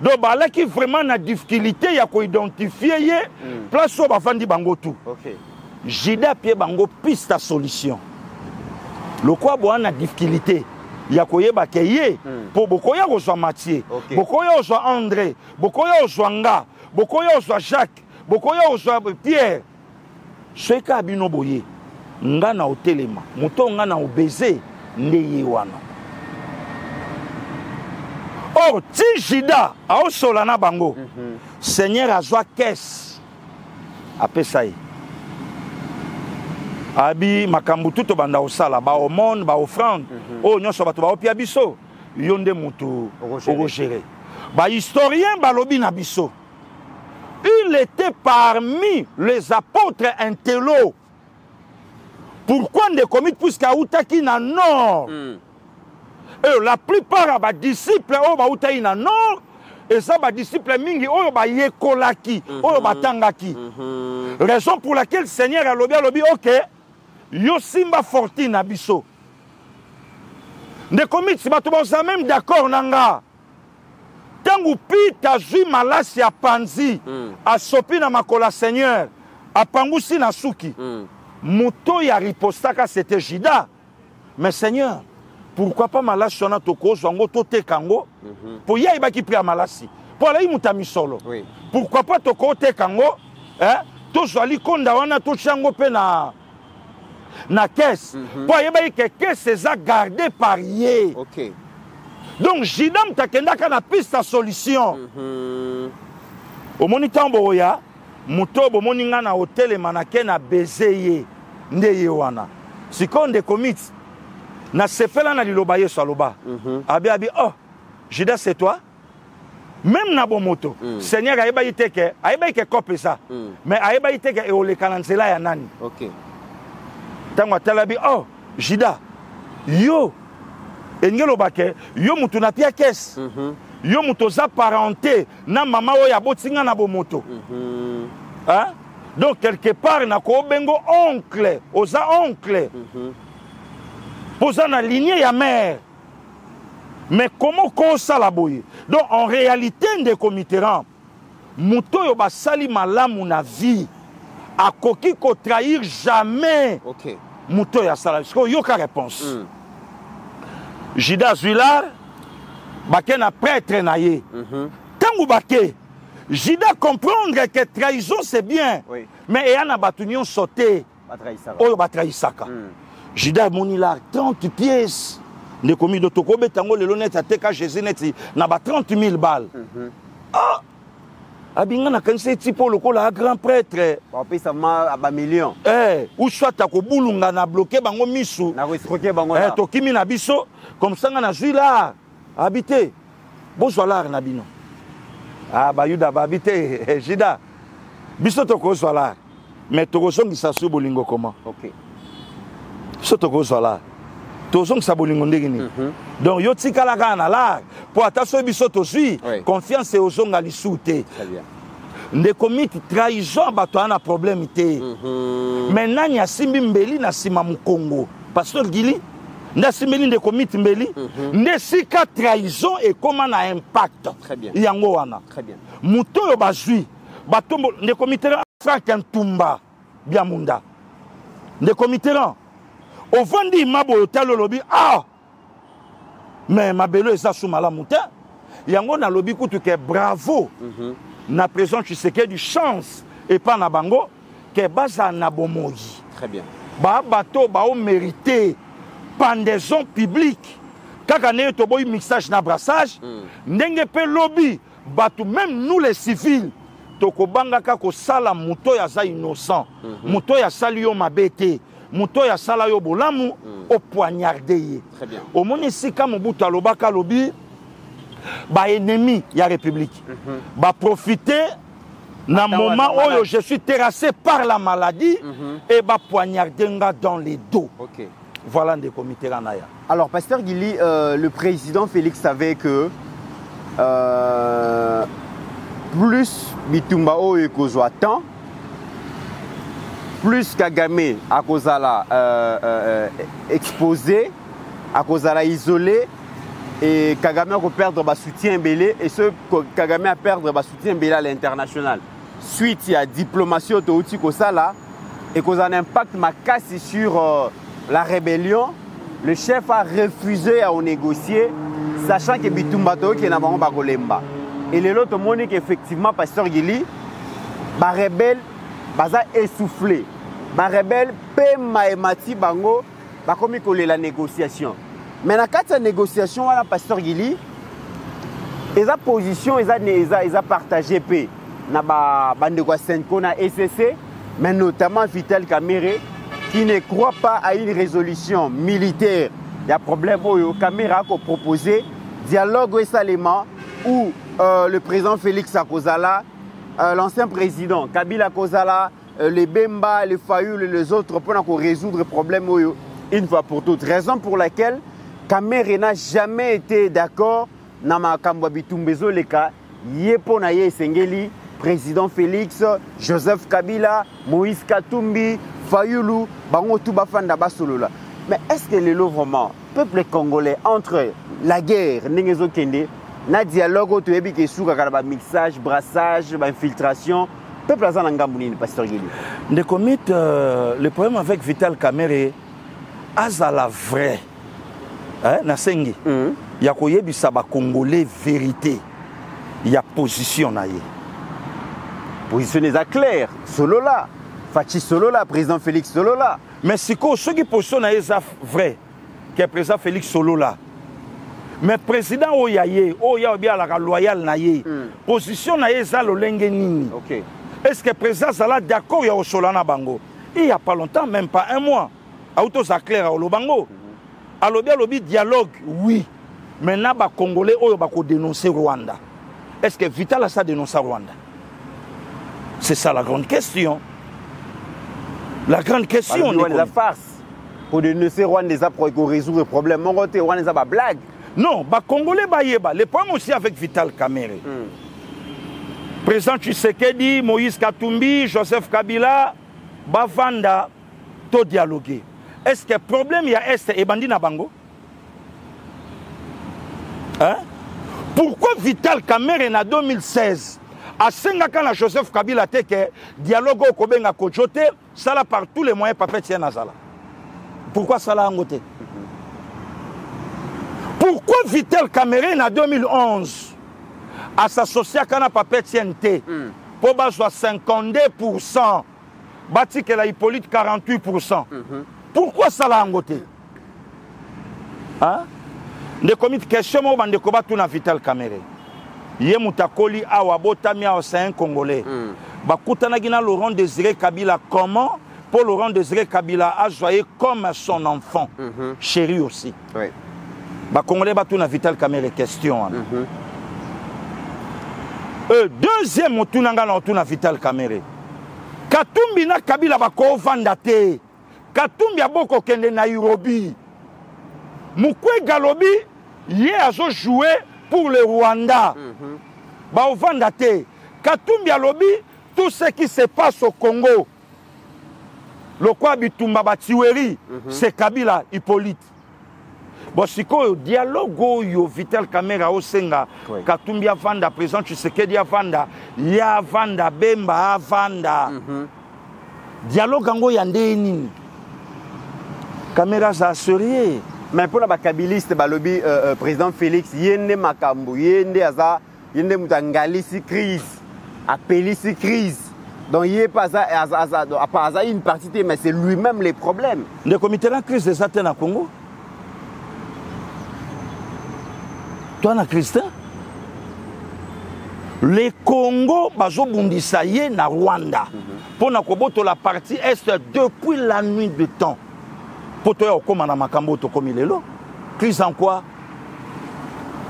Donc balé qui vraiment na difficulté ya ko identifier ye place so ba fandi bango tout. OK. Jida pie bango piste solution. Le quoi bo na difficulté ya ko yeba ke ye pour bokoya ko so Mathieu, bokoya ko so André, bokoya ko so Nga, bokoya ko so Jacques, bokoya ko so Pierre. Ce ka bino boye. Nga na otelema moto nga na obeze ndeye wana or ti Jida aosola na bango Seigneur azwa caisse apesa ye abi makambu tuto banda osala ba omone ba offrande o nyonso bato ba opia biso yonde mutu ogogere ba historien balobi na biso il était parmi les apôtres intello. Pourquoi on décommit puisqu'à Outaki na nord Et la plupart des disciples, ils ont nord. Et ça, les disciples mingi, ils ont kolaki, ils ont tangaki. Raison pour laquelle le Seigneur a lobby, ok, yo simba fortune abiso. Ne commit, si tu es même d'accord, nanga. Tangu pita zui malasi a panzi, a sopi na makola Seigneur, a pangusi na suki. Moto ya ripostaka c'était Jida. Mais Seigneur, pourquoi pas malasi on a toko zongo tote kango? Pour y a qui pria malasi. Pour aller mutami solo. Pourquoi pas toko te kango? Hein? To zali konda wana to chango pe na caisse. Pour y a que caisse est gardé par yé. OK. Donc Jidam takendaka na piste à solution. Au monitant boya, moto bomoni nga na hôtel manake na bezeye ndeye wana. Sikonde commit na sefela na liloba yeso aloba. Abi oh, Jida c'est toi? Même na bon moto. Seigneur ayeba iteke, ayeba ke kope ça. Mais ayeba iteke e ole kalanzela ya nani. OK. Tango talabi oh, Jida. Yo engelo bake yo mutu na pia caisse. Yo mutu za parenté na mama oya botinga na bo moto. Hein? Donc quelque part na ko bengo oncle, oza oncle. Posa na lignée ya mère. Mais comment qu'on ça la boye? Donc en réalité des comitéran muto yo basali malamu na vie a koki ko trahir jamais. OK. Muto ya sala. Yo ka réponse. Jida Zuilar baké na prêtre na ye. Tangu baké Jida comprendre que trahison c'est bien. Oui. Mais il y a batunion sauté. Oyo batrahisaka. Jida monilar 30 pièces. Ne commis de tokobe tango le lonet a teka Jésus neti na ba 30 000 balles. Ah abinga na kanse tipo lokola grand prêtre. Ba pesa ma ba million. Ou soit ta ko bulunga na bloquer bango misu. Na escroquer bango na. To kimi na biso comme ça na Zuilar habité. Bozolar na bino. Ah ba yuda ba habité Jida. Biso to ko zolar. Mais to ko songi sa su bolingo comment? OK. Biso to ko zolar. Tozong sabolingo ndegini. Donc yo tikala kana la pour attention biso to sui confiance aux zonga li soute. Très bien. Ne commit trahison bato ana problème té. Maintenant nya simbi mbeli na sima mukongo. Pasteur Gili nda simbeli de commit mbeli ne sika trahison et comment na impact. Très bien. Yango wana. Très bien. Muto yo bazui batombo ne comitera Frank Ntumba Biamunda. Ne comitera au vendi mabo talo lobi ah mais ma belo eza sous mala muta yango na lobi kutu ke bravo na présent tu sais que du chance et pas na bango ke baza na bomoyi. Très bien. Ba bato ba o mérité pendaison publique kaka ne to boy mixage na brassage ndenge pe lobi bato même nous les civils toko banga ka ko sala muto ya za innocent muto ya sali yo mabete muto ya sala yo bolamu o poignardé. Très bien. Au moni sika mobutu alobaka lobi ba ennemi ya république ba profiter na moment où je suis terrassé par la maladie et ba poignarder nga dans les dos. OK. Voilà des comités ranaya. Alors pasteur Gili, le président Félix savait que plus Bitumba oyo ekozwa temps, plus Kagame à cause exposé, à cause isolé, et Kagame a perdre son soutien belé, et ce Kagame a perdre son soutien belé à l'international. Suite il y a diplomatie autouti là, et cause un impact ma casse sur la rébellion, le chef a refusé à négocier, sachant que Bitumba qui est dans Bagolemba. Et les autres monnaie qu'effectivement pasteur Gili, ba rebelle baza essoufflé. Ba rebelle pema emati bango ba komi koler la négociation. Mais na kati négociation wana pasteur Gili, eza position eza partagé pe na ba ndeko Senko na ECC, mais notamment Vital Kamerhe qui ne croit pas à une résolution militaire. Il y a problème oyo Kamerhe a proposé dialogue salement où le président Félix Akozala, l'ancien président Kabila Kozala, les Bemba, les Fayoul et les autres pour résoudre le problème une fois pour toutes. Raison pour laquelle Kamere n'a jamais été d'accord na makambo bitumbezo leka yepo na ye Sengeli, président Félix, Joseph Kabila, Moïse Katumbi, Fayulu, bango tout bafanda basolola. Mais est-ce que le vraiment peuple congolais entre la guerre n'engezo kende na dialogue au toyebi ke suka kala mixage, brassage, infiltration, peuple azana ngambu nini pasteur Gili? De commit le problème avec Vital Kamerhe azala vrai. Hein, na sengi. Ya koyebisa ba congolais vérité. Ya position na ye. Position est claire, solo là. Fachi solo là, président Félix solo là. Mais si ceux qui position na ye ça vrai que président Félix solo là. Mais président Oyaye, Oya bien la loyal na ye. Position na ye ça lolenge nini. OK. Est-ce que le président Zala d'accord ya Solana Bango? Il n'y a pas longtemps, même pas un mois. Auto ça clair à Olobango. Alobi dialogue, oui. Maintenant, les Congolais ont dénoncé Rwanda. Est-ce que Vital a ça dénoncé Rwanda? C'est ça la grande question. La grande question. C'est la farce. Pour dénoncer Rwanda pour résoudre le problème. Mon côté, Rwanda c'est blague. Non, les Congolais bayeba. Le problème aussi avec Vital Kamerhe. Président Tshisekedi, Moïse Katumbi, Joseph Kabila, Bavanda, to dialoguer. Est-ce que le problème il y a Est et Bandi Nabango? Hein? Pourquoi Vital Kamerhe en 2016 à Sengakana Joseph Kabila teke dialogue au Kobenga Kochote, ça là par tous les moyens pas fait Nazala? Pourquoi ça là en côté? Pourquoi Vital Kamerhe en 2011 à s'associer à Kana Papet TNT pour baser 52%, bâti que la Hippolyte 48%. Pourquoi ça l'a engoté? Hein? De commis question au bande koba tout na Vital Kamerhe. Yé mutakoli awa botami a c'est un Congolais. Bakutana gina Laurent Désiré Kabila comment? Pour Laurent Désiré Kabila a joyé comme son enfant, chéri aussi. Oui. Ba Congolais ba tout na Vital Kamerhe question. Deuxième motunanga na otuna Vital Kamerhe. Katumbi na Kabila bako vandate. Katumbi aboko kende na Nairobi. Mukwe Galobi yé azo joué pour le Rwanda. Ba vandate. Katumbi alobi tout ce qui se passe au Congo. Le quoi bitumba batiweri c'est Kabila Hippolyte. Bon, si le dialogue yo Vital Kamerhe au Senga, Katumbi avanda, président Tshisekedi avanda, ya avanda, Bemba avanda. Dialogue ango yande nini. Kamerhe ça sérieux. Mais pour la kabiliste balobi président Félix yende makambo, yende aza, yende mutangali si crise, appeli si crise. Donc il n'y a pas une partie, mais c'est lui-même les problèmes. Le comité de crise des Athènes à Congo. Toi, na Christin, le Congo, bazo bundisa ye na Rwanda. Pour na koboto la partie est depuis la nuit de temps. Pour toi, au na makambo to komi lelo. Crise en quoi?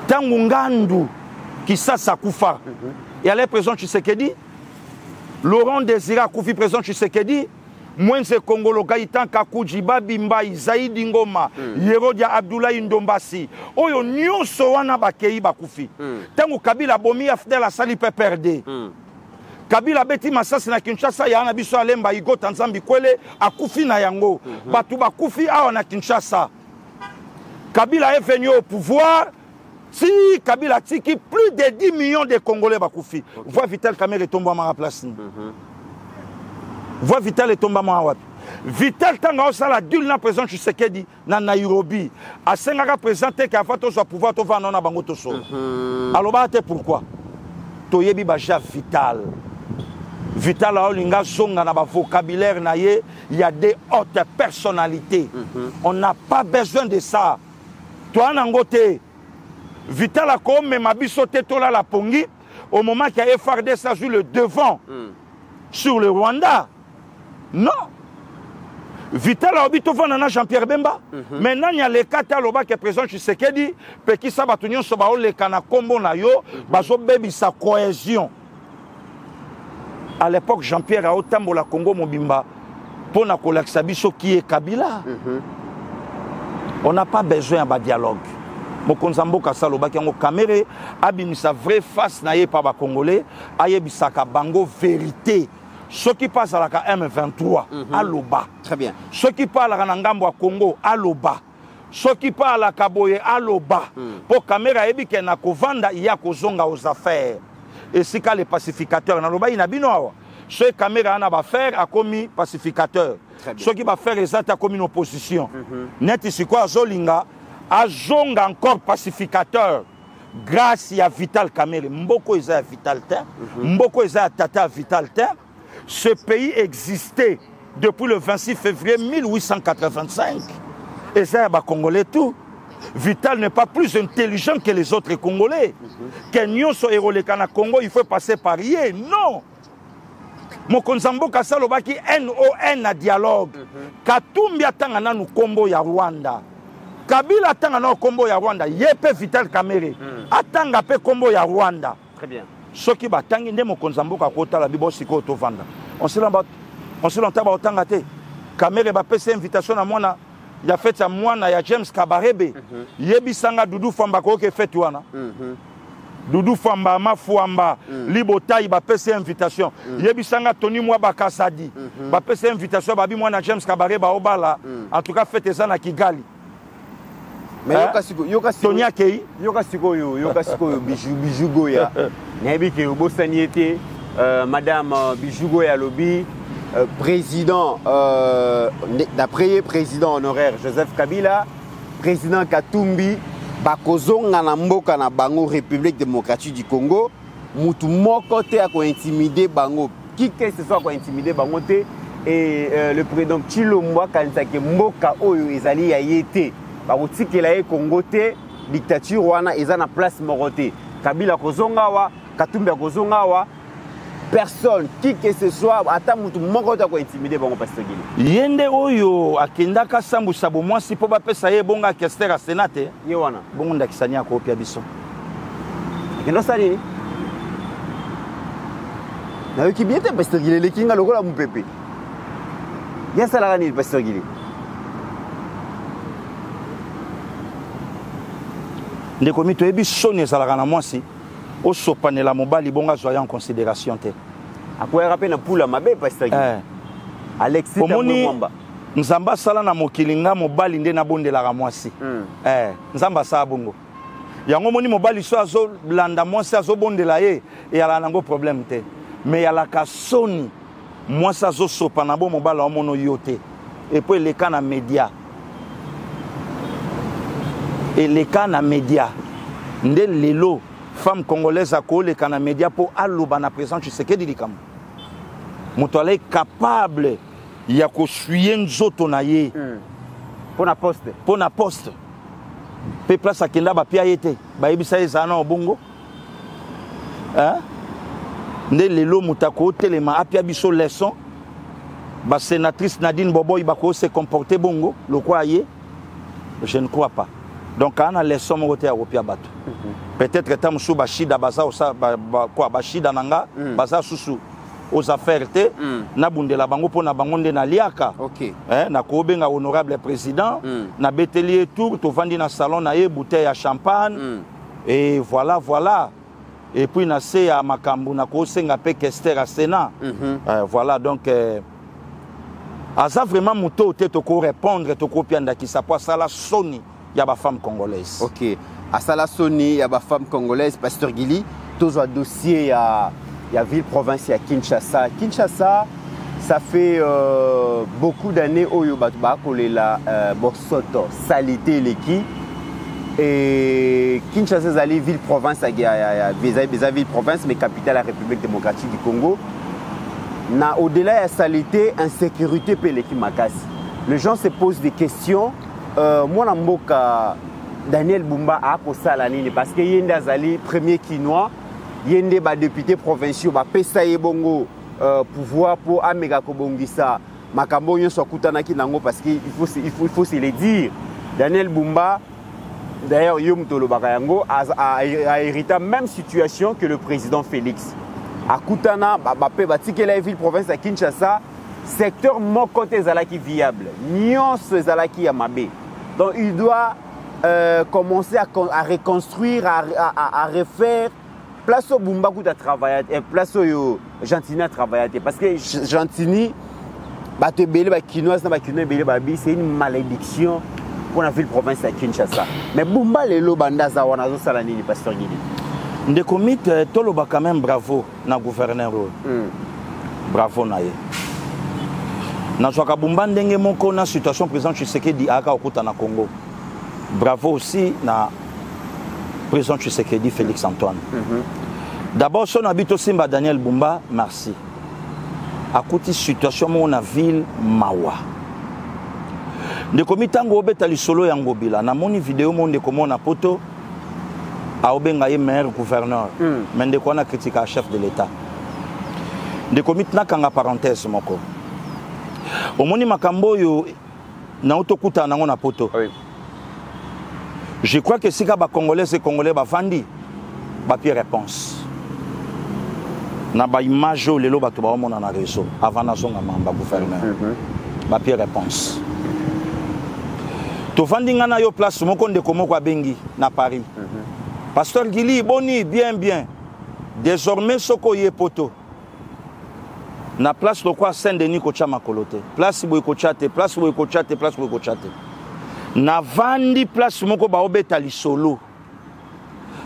Tangungandu, qui sa kufa. Et à la président Tshisekedi, Laurent Désiré Koufi, président Tshisekedi, Mwense Kongolo Gaïtan Kakujiba Bimba Zaïdi Ngoma Yerodia Abdoulaye Ndombasi Oyo nyonso wana bakei bakufi tangu Kabila bomi afdel asali pe perde Kabila beti masasi na Kinshasa ya na biso alemba igo Tanzambi kwele akufi na yango batu bakufi awa na Kinshasa. Kabila est venu au pouvoir. Si Kabila tiki plus de 10 millions de Congolais bakufi. Voix Vital Kamerhe tombe à ma place. Voix Vital est tombé à Wapi. Vital Tanga la dule na président Tshisekedi na Nairobi. A Sengaga présenté qu'à fato soit pouvoir to va na bango to so. Alors ba te pourquoi? To yebi baja Vital. Vital a olinga songa na ba vocabulaire na ye, il y a des hautes personnalités. On n'a pas besoin de ça. Toi nangote Vital a comme ma bisoté tola la pongi au moment qu'il y a FRDC a joué le devant sur le Rwanda. Non. Vital a obito vana Jean-Pierre Bemba. Maintenant il y a les catalogues qui président Tshisekedi pe ki sa batunyo so ba o le kana kombo na yo bazo bebi sa cohésion. À l'époque Jean-Pierre a otambo la Congo mobimba pour na kolakisa biso qui est Kabila. On n'a pas besoin de dialogue. Mokonzambo Kassalobaki yango Kamere abimisa vraie face na ye pa ba Congolais ayebisaka bango vérité. Ce qui passe à la M23 à l'Oba. Très bien. Ce qui parle à Ngambo à Congo à l'Oba. Ce qui parle à Kaboye à l'Oba. Pour Kamera ebi ke na kovanda ya kozonga aux affaires. Et si ka les pacificateurs na l'Oba inabino. Ce Kamera na ba faire a commis pacificateur. Ce qui va faire exact a commis une opposition. Net ici quoi Zolinga a zonga encore pacificateur. Grâce à Vital Kamere. Mboko eza Vital Terre. Mboko eza Tata Vital Terre. Ce pays existait depuis le 26 février 1885. Et ça, les Congolais tout. Vital n'est pas plus intelligent que les autres Congolais. Kenyon so Erolekana Congo, il faut passer par hier. Non. Mokonzambo Kassalobaki NON à dialogue. Katumbi atangana nu Kombo ya Rwanda. Kabila atangana nu Kombo ya Rwanda. Yepe Vital Kamere. Atanga pe Kombo ya Rwanda. Très bien. Ce qui va tangi nde Mokonzambo Kakota la bibo siko to vanda. On se l'entend ba otanga te. Kamere ba pesa invitation na mwana ya fête ya mwana ya James Kabarebe. Yebisanga Dudu Famba ko ke fête wana. Dudu Famba Mafuamba Libotai ba pesa invitation. Yebisanga Tony Mwaba Kasadi. Ba pesa invitation ba bi mwana James Kabarebe obala. En tout cas fête ça na Kigali. Mais Tonya Kei Yokasiko Bijou Goya. Nabi ke obosani été madame Bijou Goya Lobi président d'après président honoraire Joseph Kabila, président Katumbi bakozonga na mboka na bango République démocratique du Congo, mutu moko te a ko intimider bango. Qui que ce soit ko intimider bango te et le président Chilombo kanisaki mboka oyo ezali ya yete. Bakotikela ye Congo te dictature wana eza na place moko te. Kabila kozonga wa, Katumbi kozonga wa, personne qui que ce soit ata mutu moko ta ko intimider bango Pasteur Gili. Yende oyo akendaka sambusa bo mwasi po bapesa ye bonga kester a senate ye wana bongo ndakisania ko pia biso. Akendo sali na yoki bien te Pasteur Gili le kinga lokola mupepe. Ya sala ni Pasteur Gili. Ndeko mito ebi soni ezalaka na mwasi osopanela mobali bonga zoya en considération te. Akoya rapena pula mabe Pasteur Gili. Alexis Mwamba. Nzamba sala na mokilinga mobali nde na bondelaka mwasi. Nzamba sala bongo. Yango moni mobali so azo landa mwasi azo bondela ye e ala nango problème te. Mais yala ka soni mwasi azo sopa na bo mobali omono yote. Et puis les cas na média. Et les cas na média. Nde lelo femme congolaise a ko les cas na média pour aloba na présent tu sais que dilikam. Moto est capable ya ko suyer nzoto na ye. Pour na poste. Pour na poste. Pe place akenda ba pia yete. Ba yebisa ezana obongo. Hein? Nde lelo mutako telema apia biso leçon. Ba sénatrice Nadine Boboy bako se comporter bongo, le quoi yé? Je ne crois pas. Donc on a leçon mo côté européen bato. Peut-être que tamusu bashida baza osa quoi bashida nanga baza susu aux affaires te na bundela bango pona bango nde na liaka. OK. Na ko benga honorable président na betelier tour to vandi na salon na ye bouteille à champagne et voilà. Et puis na se ya makambu na ko senga pe kester à Sénat. Voilà donc Aza vraiment muto te ko répondre to ko pianda ki sa poa sala soni ya ba femme congolaise. OK. À sala soni ya ba femme congolaise Pasteur Gili, tous un dossier ya ville province ya Kinshasa. Kinshasa ça fait beaucoup d'années oyo ba kolela bosoto salité leki et Kinshasa zali ville province ya ville province mais capitale la République démocratique du Congo. Au-delà de la saleté, insécurité peleki makasi. Les gens se posent des questions. Moi, Namboka, Daniel Bumba a kosala nini parce que yende azali premier Kinois, yende ba député provinciaux ba pesa bongo pouvoir pour amega kobongisa makambo nyonso akutanaki nango parce que il faut se le dire. Daniel Bumba d'ailleurs yom tolo bakayango a hérité même situation que le président Félix. Akutana bape batikela ville province à Kinshasa secteur moko te ezalaki viable nyonso ezalaki ya mabe Donc il doit commencer à reconstruire, à refaire. Place au Bumba qui a travaillé, et place au Gentini a travaillé. Parce que Gentini, c'est une malédiction pour la ville province de Kinshasa. Mais Bumba, les Lobandaza, on a aussi salani, pasteur Guidi. De comité, Toloba quand même bravo na gouverneur. Bravo naye. Na soka Bumba ndenge moko na situation président Tshisekedi aka okuta na Congo. Bravo aussi na président Tshisekedi Félix Antoine. D'abord son habito Simba Daniel Bumba, merci. Akuti situation mon ville mawa. De comité ngo beta lisolo ya ngobila na moni vidéo monde comment na poto a obenga ye meilleur gouverneur. Mais de quoi on a critiqué à chef de l'État. De comité na kanga parenthèse moko. Omoni makambo yo na otokuta nango na poto. Oui. Je crois que si ba Congolais et Congolais ba fandi ba pied réponse. Na ba image lelo ba to ba mona na réseau avant na zonga mamba gouverneur. Ba pied réponse. To fandi ngana yo place moko ndeko moko abengi na Paris. Pasteur Gili boni bien. Désormais soko ye poto. Na place de quoi Saint-Denis ko chama kolote. Place boy ko chate, place boy ko chate, place boy ko chate. Na vandi place moko ba obeta lisolo.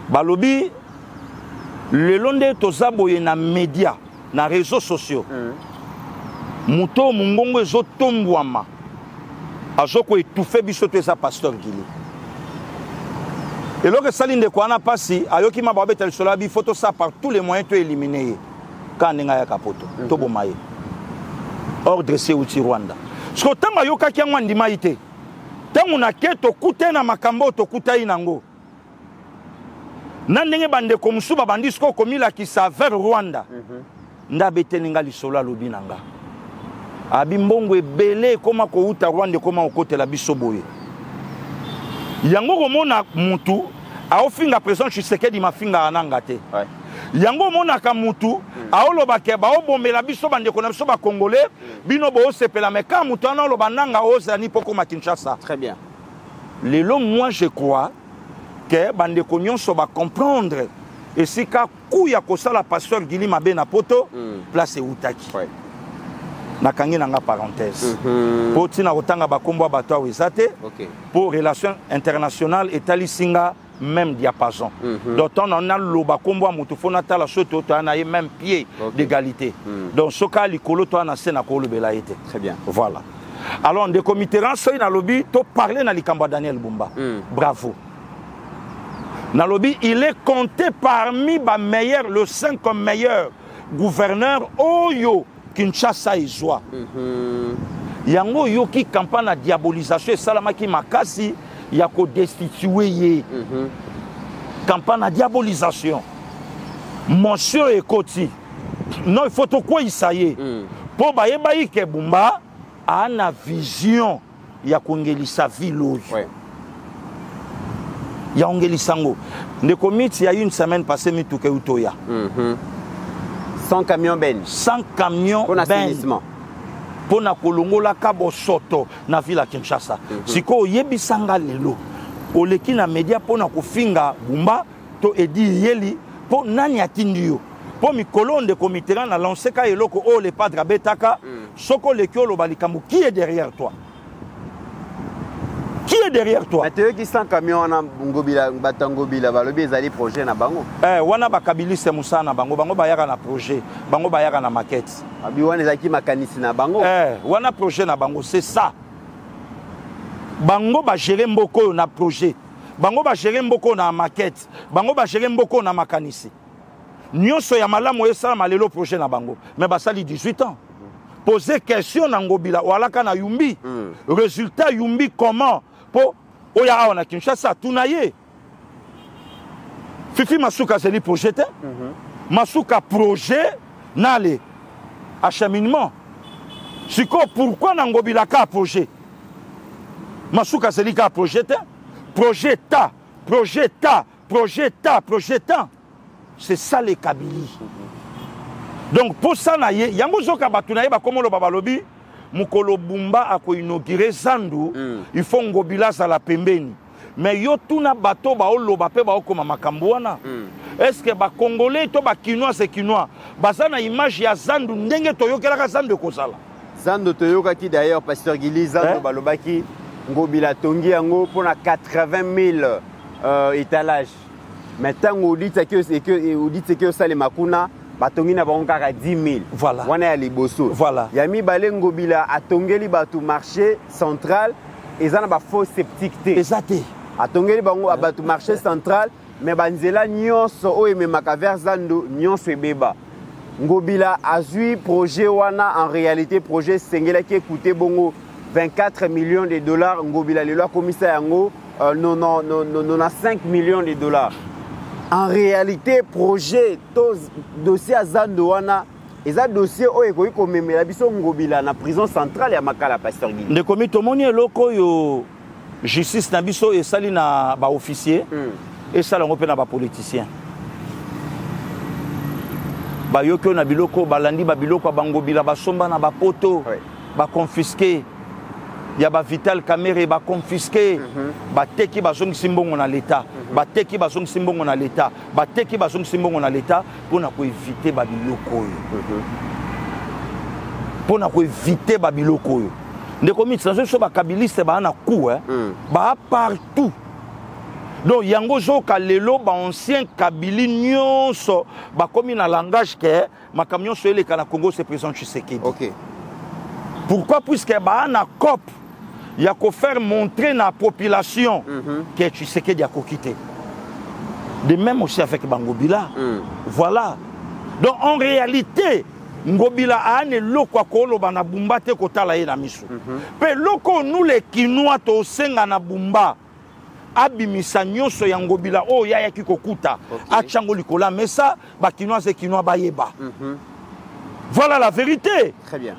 Balobi le londe toza boye na média, na réseaux sociaux. Muto mungongo ezo tombwama. Azoko étouffé biso to eza pasteur Gili. Et lorsque Saline de Kouana passe, ayoki ma ba obeta lisolo bi photo ça par tous les moyens to éliminer. Quand nenga ya kapoto to bomaye ordre c'est uti Rwanda parce que tanga yoka ki ngwa ndima ite tangu na keto kutena makambo to kutai nango na ndenge bande ko musuba bandisko komila ki sa vers Rwanda nda beteninga lisolo lobi nanga abi mbongo ebele koma ko uta Rwanda koma okotela biso boye yango komona mutu aofinga président Tshisekedi mafinga ananga te yango monaka mutu aoloba ke ba obombela biso bandeko na biso ba congolais bino bo sepela mais quand mutu ana oloba nanga ozani poko ma Kinshasa. Très bien. Lelo moi je crois que bandeko nyonso ba comprendre et si ka kuya ko sala pasteur Gili mabe na poto place utaki. Na kangi nanga parenthèse. Po tina otanga ba kombo bato wezate. Pour relations internationales et talisinga même diapason. Donc on a loba kombo mutufona tala soto to na même pied d'égalité. Donc soka likolo to na sena ko lobela été. Très bien. Voilà. Alors des comités soy na lobby to parler na likamba Daniel Bumba. Bravo. Na lobby il est compté parmi ba meilleurs le 5 meilleurs gouverneurs Oyo Kinshasa izwa. Yango yo ki campagne na diabolisation salama ki makasi ya ko destituer ye. Campagne de diabolisation. Monsieur Ekoti. Non, il faut quoi il s'aille. Pour baye baye ke Bumba a na vision ya kongelisa ville. Ya ongelisango. Ne comité il y a une semaine passée mi touke utoya. 100 camions ben. 100 camions pour l'assainissement. Pour na kolongola kabo soto na ville à Kinshasa. Siko yebisanga lelo. Oleki na media pour na kofinga Bumba to edi yeli pour nani atindi yo. Pour mikolo de comité na lancé ka eloko o le padre betaka soko leki lo balikambu qui est derrière toi? Qui est derrière toi? Mais tu qui 100 camions na ngobila batangobila balobi ezali projet na bango. Wana bakabili se musa na bango bayaka na projet, bango bayaka na maquette. Abi wana ezaki makanisi na bango. Wana projet na bango, c'est ça. Bango ba gérer mboko na projet. Bango ba gérer mboko na maquette. Bango ba gérer mboko na makanisi. Nyonso ya malamu esala malelo projet na bango. Mais basali 18 ans. Poser question na ngobila wala kana yumbi. Résultat yumbi comment? Po oya na Kinshasa tunaye. Fifi Masuka c'est projeté. Masuka projet nale acheminement. Siko pourquoi na ngobila ka projet? Masuka c'est ka projeté. Projetant. C'est ça les Kabylie. Donc pour ça naye yango zoka batunaye ba komolo babalobi mukolo bumba ako inauguré zandu il faut ngobila za la pembeni mais yo tuna bato ba oloba pe ba okoma makambo wana est-ce que ba congolais to ba kinois c'est kinois bazana image ya zandu ndenge toyokelaka zandu kozala zandu toyokaki d'ailleurs pasteur Gili zandu balobaki ngobila tongi yango pona 80 000 étalages mais tango dit que ça les makuna batongi na bango kaka 10 000 voilà wana ya liboso voilà yami bale ngobila atongeli batu marché central ezana ba faux sceptique te ezate atongeli bango batu marché central mais banzela nyonso o ememaka vers zandu nyonso ebeba ngobila azui projet wana en réalité projet sengela qui coûtait bongo 24 millions de dollars ngobila lelo commissaire yango 5 millions de dollars. En réalité, projet, dossier à Zandoana, et ça dossier où il faut même la biso ngobila na prison centrale ya makala pasteur Guy. Ne komi tomoni loko yo justice na biso et sali na ba officier et sala ngope na ba politicien. Ba yoko na biloko balandi ba biloko bangobila ba somba na ba poto ba confisquer. Ya ba vital caméra ba confisquer ba teki ba zongi simbongo na l'état ba teki ba zongi simbongo na l'état ba teki ba zongi simbongo na l'état pona ko éviter ba biloko yo pona ko éviter ba biloko yo ndeko mitsa so ba kabiliste ba na coup ba partout donc yango zoka lelo ba ancien kabili nyonso ba komi na langage que ma camion so ele kana Congo se présente Tshisekedi. OK. Pourquoi puisque ba na cop il y a qu'à faire montrer à la population que tu sais qu'il y a qu'à quitter. De même aussi avec Bangobila. Voilà. Donc en réalité, Ngobila a ne loko akolo bana bumba te kotala ye na miso. Pe loko nous les Kinois to senga na bumba. Abimisa nyonso ya Ngobila o ya ki kokuta. Achango likola mais ça ba Kinois c'est Kinois ba yeba. Voilà la vérité. Très bien.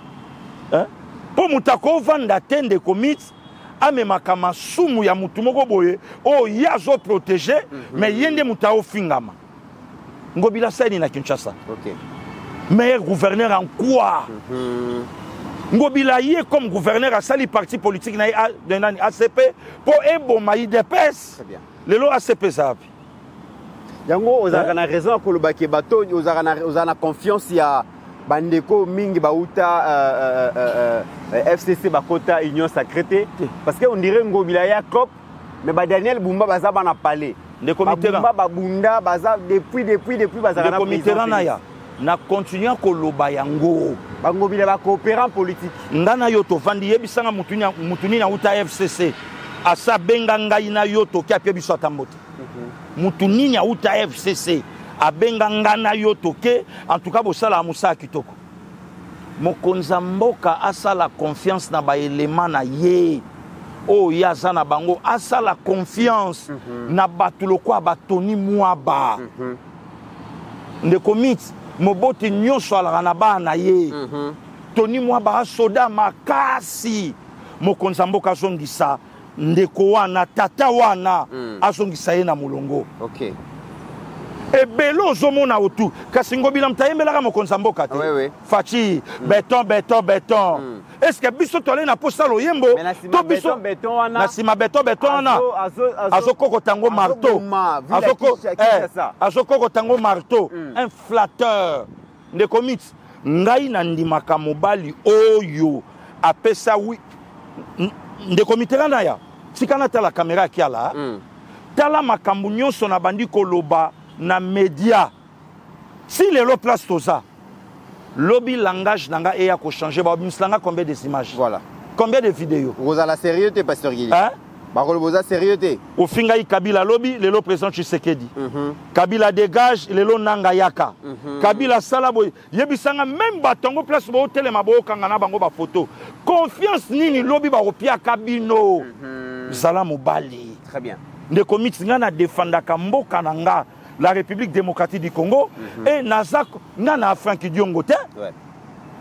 Hein? Pour mutako vanda tende komit amemaka masumu ya mutu moko boye o yazo protéger mais yende mutao fingama Ngobila sani na Kinshasa. OK. Meilleur gouverneur en quoi? Ngobila yé comme gouverneur à sali parti politique na ACP pour eboma IDPS. Très bien. Lelo ACP zapi. Yango ozakana raison ko lobaki bato ozana confiance ya bandeko mingi bauta FCC bakota union sacrée parce que on dirait ngobila ya cop mais ba Daniel Bumba baza bana palais de comité Bumba babunda baza depuis baza na comité na ya na continuer ko loba yango bangobila ba coopérant politique ngana yoto vandi yebisanga mutuni na uta FCC asa benga ngai na yoto ki apia biso atambote mutuni na uta FCC abenga ngana yo toke en tout cas bosala musa kitoko mokonza mboka asala confiance na ba élément na ye o yaza na bango asala confiance na batuloko abatoni mwaba ndeko mit moboti nyonso ala na ba na ye toni mwaba soda makasi mokonza mboka zongisa ndeko wana tata wana azongisa ye na mulongo. OK. Et belo zomona autour kasi ngobila mtayembelaka mokonza mboka te. Oui. Fachi béton. Est-ce que biso tole na posa lo yembo to biso béton wana na sima béton wana azokoko tango marteau azokoko tango marteau un flatteur de commit ngai na ndimaka mobali oyo apesa wi de comité na ya tikana tala caméra kiala tala makambu nyonso na bandi koloba na média si les place toza lobby langage nanga et a ko changer ba bislanga combien des images voilà combien de vidéos vous à la sérieuxité pasteur Guy hein bakolo boza sérieuxité au finga Kabila lobby lelo président Tshisekedi Kabila dégage lelo nanga yaka Kabila sala boy yebisanga même batongo place bo hôtel ma bo kanga na bango ba photo confiance nini lobby ba kopia kabino sala mobali très bien de comics ngana defendaka mboka nanga la République démocratique du Congo et Nazak nana Franck Diongo te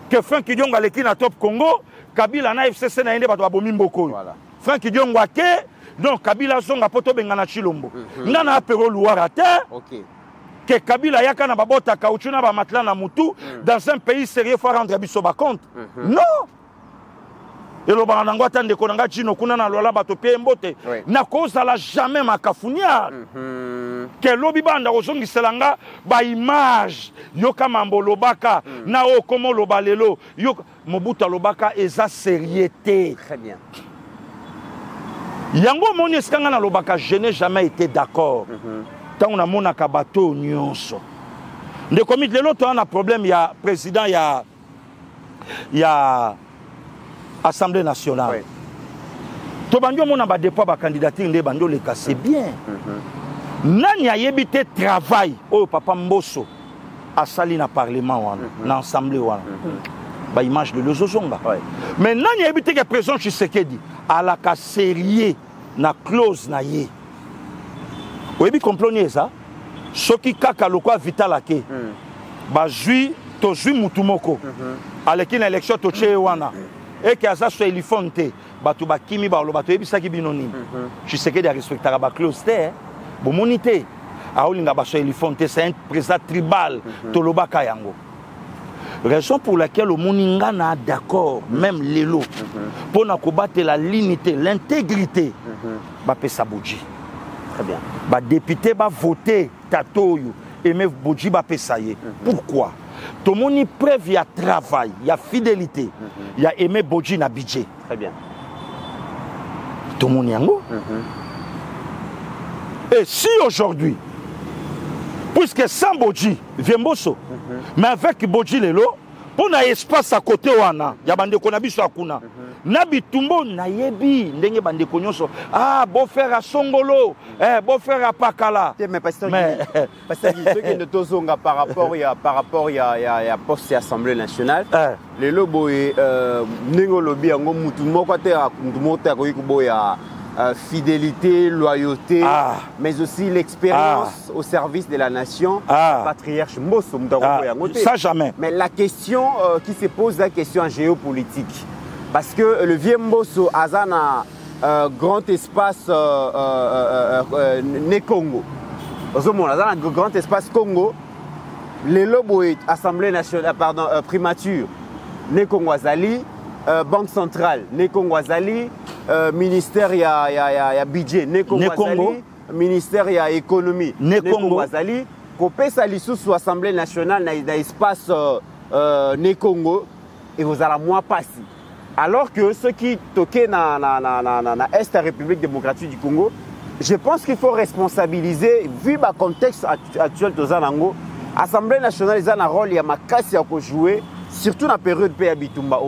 que Franck Diongo aleki na top Congo Kabila na FCC na ende bato babomi mboko voilà Franck Diongo ake donc Kabila zonga poto bengana Chilombo nana apero luara te OK que Kabila yaka na babota kauchu na ba matla na mutu dans un pays sérieux faut rendre biso ba compte non Et le baranango attend de konanga chino kuna na lola bato pe mbote. Na cause la jamais makafunia. Que lobi banda ozongi selanga ba image yoka mambo lobaka na o komo lobalelo yo mobuta lobaka eza sérieuxté. Très bien. Yango moni eskanga na lobaka je n'ai jamais été d'accord. Tant on a monaka bato nyonso. De commis lelo to na problème ya président ya Assemblée nationale. To bandio mona ba dépôt ba candidature nde bandio le cas c'est bien. Nani a yebité travail oh papa Mbosso a sali na parlement wana na assemblée wana. Ba image de lozozonga. Mais nani a yebité que président Tshisekedi a la ka sérieux na clause na ye. Oyebi comprendre ça? Soki kaka lokwa vital ake. Ba jui to jui mutumoko. Aleki na élection to che wana. Et que ça soit élifonté. Batu ba kimi ba lo batu yebisa ki binoni. Tshisekedi a respectera ba clause te. Bomonité. Aolinga ba soit élifonté c'est un président tribal to lobaka yango. Raison pour laquelle le moninga n'a d'accord même lelo pour na combattre la dignité, l'intégrité. Ba pesa boji. Très bien. Ba député ba voter tatoyo et me boji ba pesa ye. Pourquoi? Tout le monde preuve, il y a travail, il y a fidélité, il y a aimé Bodji na budget. Très bien. Tout le monde y a Et si aujourd'hui, puisque sans Bodji, vient Bosso, mais avec Bodji Lelo, pour un espace à côté, il y a bande konabiso akuna. Nabi tumbo na yebi ndenge bande konyoso ah beau frère à Songolo beau frère à Pakala mais parce que ceux qui ne tozonga par rapport il y a poste et assemblée nationale les lobo et ningo lobi yango mutu moko te mutu mota ko yuko ya fidélité, loyauté, mais aussi l'expérience au service de la nation, patriarche Mbosso. Ça jamais. Mais la question qui se pose, la question géopolitique. Parce que le vieux Mbosso a un grand espace né Congo. Un grand espace Congo. Les lobos Assemblée nationale, pardon, primature, né Congo Azali, Banque centrale, né Congo Azali, ministère il y a budget, né Congo Azali, ministère il y a économie, né Congo Azali, Kopé Salissou sous Assemblée nationale dans l'espace né Congo et vous allez moins passer. Alors que ceux qui toquent dans l'Est de la République démocratique du Congo, je pense qu'il faut responsabiliser, vu le contexte actuel de Zanango, l'Assemblée nationale a un rôle, il y a ma casse à jouer, surtout dans la période de Bitumba.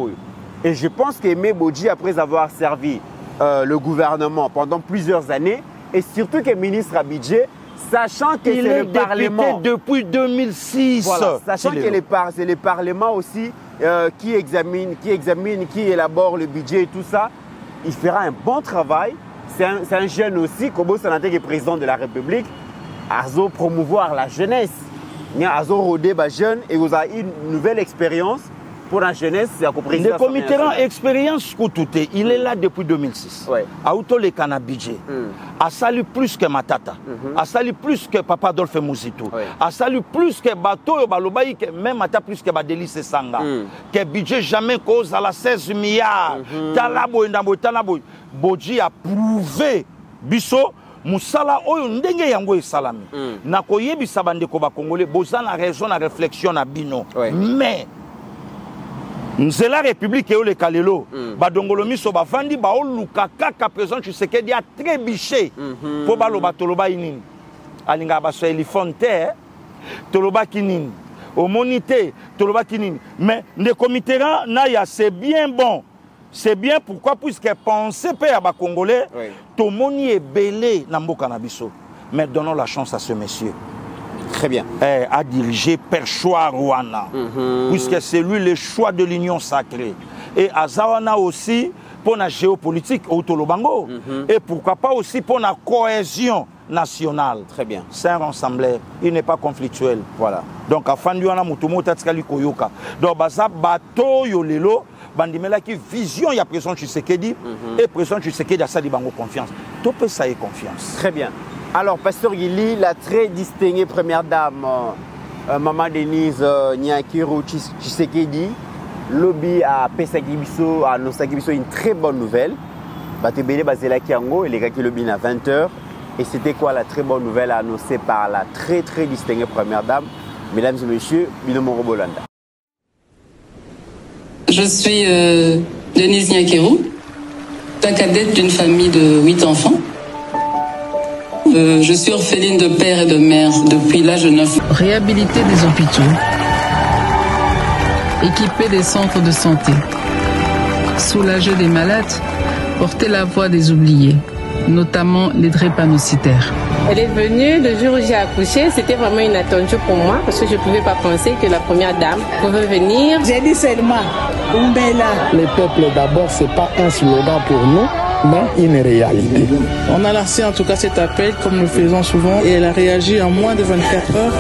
Et je pense qu'Aimé Bodji, après avoir servi le gouvernement pendant plusieurs années, et surtout qu'il est ministre à budget, sachant que c'est le Parlement. Depuis 2006. Voilà, sachant que c'est le Parlement aussi qui examine, qui élabore le budget et tout ça, il fera un bon travail. C'est un jeune aussi, Kobo Sanate, qui est président de la République, à promouvoir la jeunesse. À rodé les jeunes et vous avez une nouvelle expérience pour la jeunesse. Le comité expérience Koutoute, il est là depuis 2006. A auto le canabidje. A salu plus que Matata. A salu plus que Papa Adolphe Mouzito. A salu plus que Bato Balobaï, même Mata plus que Badeli Sanga. Que budget jamais cause à la 16 milliards. Talabo Ndambo Talabo. Bodji a prouvé Bisso. Moussala oyo ndenge yango esalami. Nakoyebisa bandeko ba Congolais boza na raison na réflexion na bino. Mais c'est la République et le Kalelo. Badongolo miso bafandi ba oluka kaka président Tshisekedi a trébiché. Po baloba toloba inini. Alinga ba so elifonte toloba kinini. Omonité toloba kinini. Mais le comité na ya c'est bien bon. C'est bien pourquoi puisque penser à ba Congolais tout le monde est belé na mboka na biso. Mais donnons la chance à ce monsieur. Très bien. À diriger Perchoir Rwanda. Puisque c'est lui le choix de l'union sacrée. Et Azawana aussi pour la géopolitique au Tolobango. Et pourquoi pas aussi pour la cohésion nationale. Très bien. C'est un rassembleur. Il n'est pas conflictuel. Voilà. Donc à Fanduana Mutumo Tatskali Koyoka. Donc Baza Bato Yolelo. Bandimela qui vision il y a président Tshisekedi et président Tshisekedi a ça dit bango confiance. Tout peut ça y confiance. Très bien. Alors Pasteur Guili, la très distinguée première dame Maman Denise Nyakiro Tshisekedi lobby à Pesakibiso, à Nosakibiso, une très bonne nouvelle. Batebele Bazela Kiango, et les gars qui lobby à 20h. Et c'était quoi la très bonne nouvelle annoncée par la très distinguée première dame, mesdames et messieurs, Binomoro Bolanda. Je suis Denise Nyakeru, la cadette d'une famille de 8 enfants. Je suis orpheline de père et de mère depuis l'âge de 9 ans. Réhabiliter des hôpitaux, équiper des centres de santé, soulager des malades, porter la voix des oubliés, notamment les drépanocytaires. Elle est venue le jour où j'ai accouché, c'était vraiment inattendu pour moi parce que je ne pouvais pas penser que la première dame pouvait venir. J'ai dit seulement, Umbela. Les peuples d'abord, ce n'est pas un slogan pour nous, mais une réalité. On a lancé en tout cas cet appel comme nous le faisons souvent et elle a réagi en moins de 24 heures.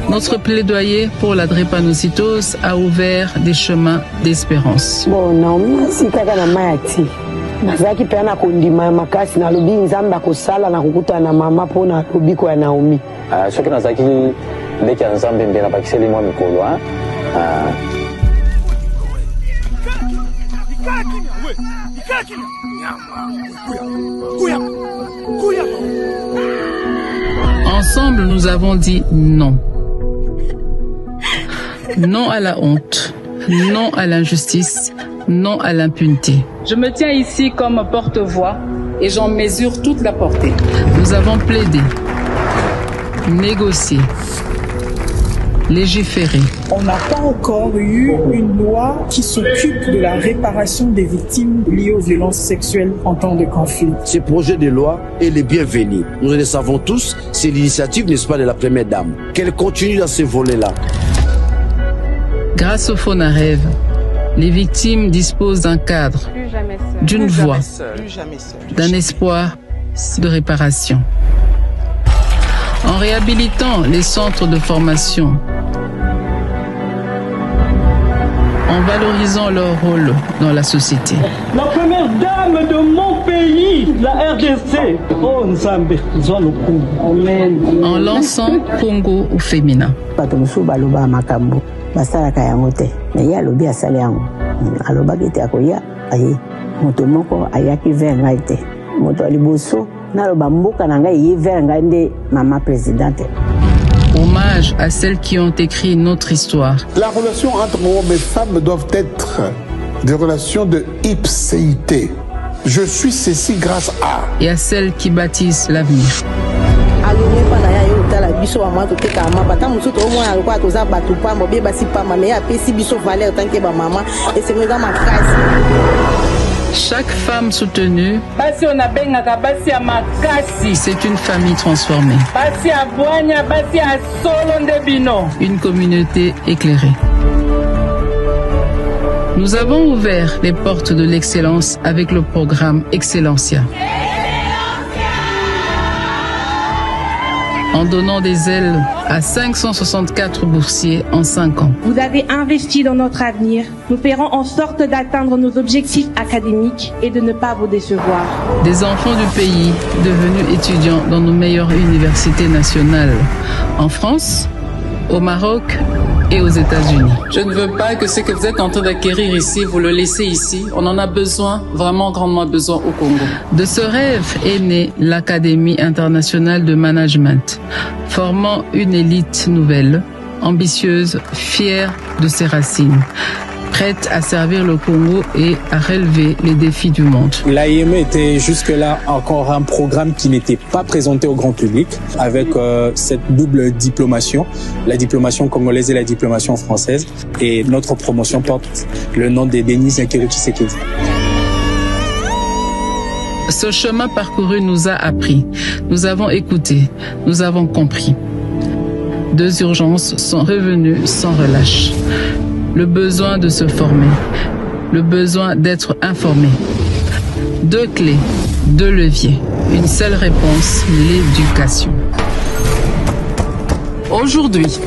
Notre plaidoyer pour la drépanocytose a ouvert des chemins d'espérance. Bon, non, si kaka na mayati. Nazaki pe na kondima makasi na lobi nzamba kosala na kukuta na mama po na lobi ko ya Naomi. Soki nazaki ndeki ya nzambe mbe na bakiseli mwa mikolo Ensemble, nous avons dit non. Non à la honte, non à l'injustice, non à l'impunité. Je me tiens ici comme porte-voix et j'en mesure toute la portée. Nous avons plaidé, négocié, légiféré. On n'a pas encore eu une loi qui s'occupe de la réparation des victimes liées aux violences sexuelles en temps de conflit. Ce projet de loi est le bienvenu. Nous le savons tous, c'est l'initiative, n'est-ce pas, de la première dame. Qu'elle continue dans ce volet-là. Grâce au Fonarev, les victimes disposent d'un cadre, d'une voix, d'un espoir de réparation. En réhabilitant les centres de formation, en valorisant leur rôle dans la société. La première dame de mon pays, la RDC. Oh, Nzambe, Amen. En lançant Congo au féminin. Basalaka yango te mais ye alobi asali yango alobaki ete akoya aye moto moko ayaki vers ngai te moto ya liboso naloba mboka na ngai ye vers ngai nde mama présidente. Hommage à celles qui ont écrit notre histoire. La relation entre hommes et femmes doivent être des relations de ipséité. Je suis ceci grâce à. Et à celles qui bâtissent l'avenir. Chaque femme soutenue, c'est une famille transformée. Une communauté éclairée. Nous avons ouvert les portes de l'excellence avec le programme Excellencia. En donnant des ailes à 564 boursiers en 5 ans. Vous avez investi dans notre avenir. Nous ferons en sorte d'atteindre nos objectifs académiques et de ne pas vous décevoir. Des enfants du pays devenus étudiants dans nos meilleures universités nationales, en France, au Maroc et aux États-Unis. Je ne veux pas que ce que vous êtes en train d'acquérir ici, vous le laissez ici. On en a besoin, vraiment grandement besoin au Congo. De ce rêve est née l'Académie internationale de management, formant une élite nouvelle, ambitieuse, fière de ses racines, prête à servir le Congo et à relever les défis du monde. L'AIME était jusque-là encore un programme qui n'était pas présenté au grand public, avec cette double diplomation, la diplomation congolaise et la diplomation française. Et notre promotion porte le nom de Denise Nyakeru Tshisekedi. Ce chemin parcouru nous a appris, nous avons écouté, nous avons compris. 2 urgences sont revenues sans relâche. Le besoin de se former, le besoin d'être informé. 2 clés, 2 leviers, une seule réponse, l'éducation. Aujourd'hui,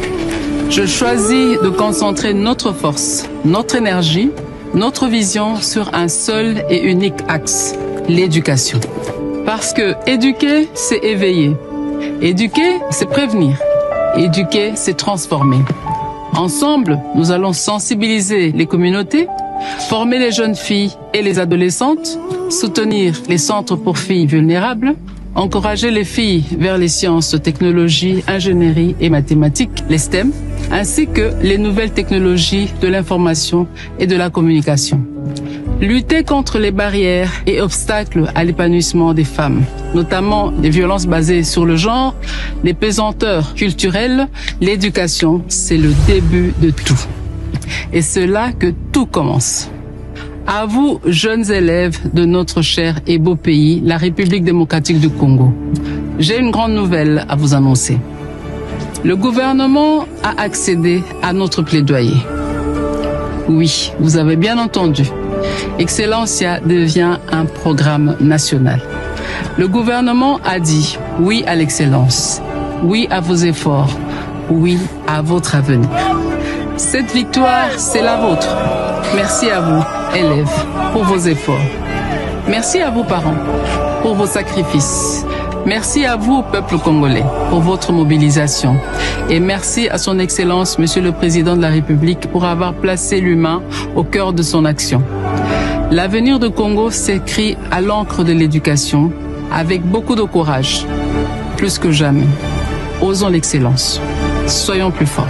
je choisis de concentrer notre force, notre énergie, notre vision sur un seul et unique axe, l'éducation. Parce que éduquer, c'est éveiller. Éduquer, c'est prévenir. Éduquer, c'est transformer. Ensemble, nous allons sensibiliser les communautés, former les jeunes filles et les adolescentes, soutenir les centres pour filles vulnérables, encourager les filles vers les sciences, technologies, ingénierie et mathématiques, les STEM, ainsi que les nouvelles technologies de l'information et de la communication. Lutter contre les barrières et obstacles à l'épanouissement des femmes, notamment les violences basées sur le genre, les pesanteurs culturelles, l'éducation, c'est le début de tout. Et c'est là que tout commence. À vous, jeunes élèves de notre cher et beau pays, la République démocratique du Congo, j'ai une grande nouvelle à vous annoncer. Le gouvernement a accédé à notre plaidoyer. Oui, vous avez bien entendu. Excellencia devient un programme national. Le gouvernement a dit oui à l'excellence, oui à vos efforts, oui à votre avenir. Cette victoire, c'est la vôtre. Merci à vous, élèves, pour vos efforts. Merci à vos parents pour vos sacrifices. Merci à vous, peuple congolais, pour votre mobilisation. Et merci à son Excellence, Monsieur le Président de la République, pour avoir placé l'humain au cœur de son action. L'avenir du Congo s'écrit à l'encre de l'éducation, avec beaucoup de courage. Plus que jamais, osons l'excellence. Soyons plus forts.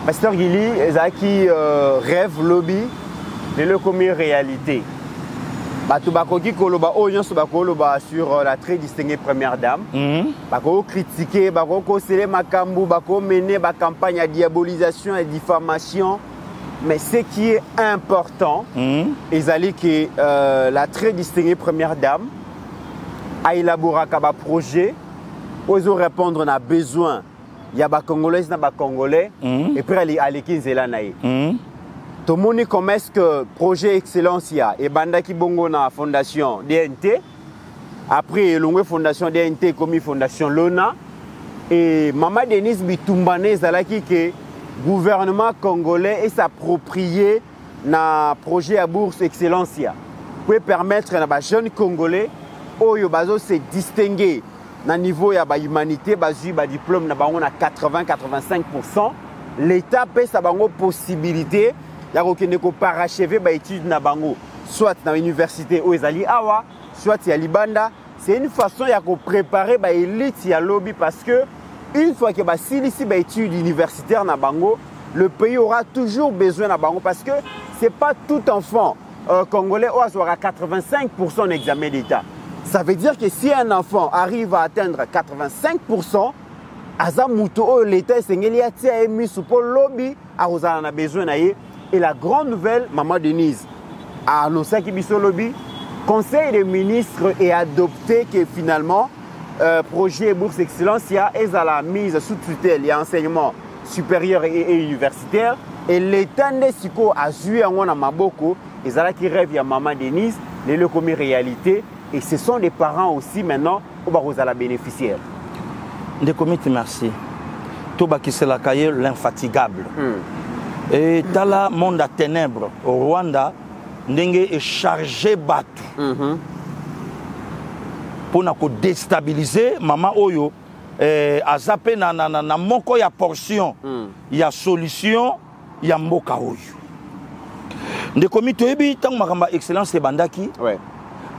Pasteur Gili, ezaki rêve lobby, le commis réalité. Batubakoki koloba oyon bakoloba sur la très distinguée première dame. Bako critiquer, bako kosele makambu, bako mener ba campagne à diabolisation et diffamation. Mais ce qui est important, ezali que la très distinguée première dame a élaboré un projet pour répondre à besoin. Il y a des Congolais, des Congolais, et puis il y a les Kinzela. Tout le monde comment est-ce que projet excellence y a et banda ki bongo na fondation DNT après longue fondation DNT comme fondation Lona et Mama Denise Bitumbane zalaki que gouvernement congolais est s'approprier na projet à bourse excellence y a pour permettre na ba jeunes congolais oyo bazo se distinguer na niveau ya ba humanité bazu ba diplôme na bango na 80-85%. L'état peut sa bango possibilité ya kokende ko parachever ba études na bango soit na université ou ezali awa soit ya libanda. C'est une façon ya ko préparer ba élite ya lobby parce que une fois que ba silisi ba études universitaires na bango, le pays aura toujours besoin na bango parce que c'est pas tout enfant congolais aura 85% d'examen d'état. Ça veut dire que si un enfant arrive à atteindre 85%, Azamuto, l'État est mis sous le lobby, a besoin. Et la grande nouvelle, Maman Denise a annoncé qu'il y a lobby. Conseil des ministres est adopté que finalement, projet Bourse Excellence, il y a la mise sous tutelle, il y a enseignement supérieur et universitaire. Et l'État a joué en Maboko, et ça qui rêve, il y a Maman Denise, les commis réalité. Et ce sont des parents aussi maintenant au Barozala bénéficiaire. Des comités, merci. Toba qui c'est la cahier l'infatigable. Et dans le monde à ténèbres au Rwanda, Ndenge est chargé battu. Pour nous déstabiliser, maman Oyo, a zappé na moko ya portion, il y a solution, il y a mboka Oyo. Des comités, ebi tant makamba excellence bandaki.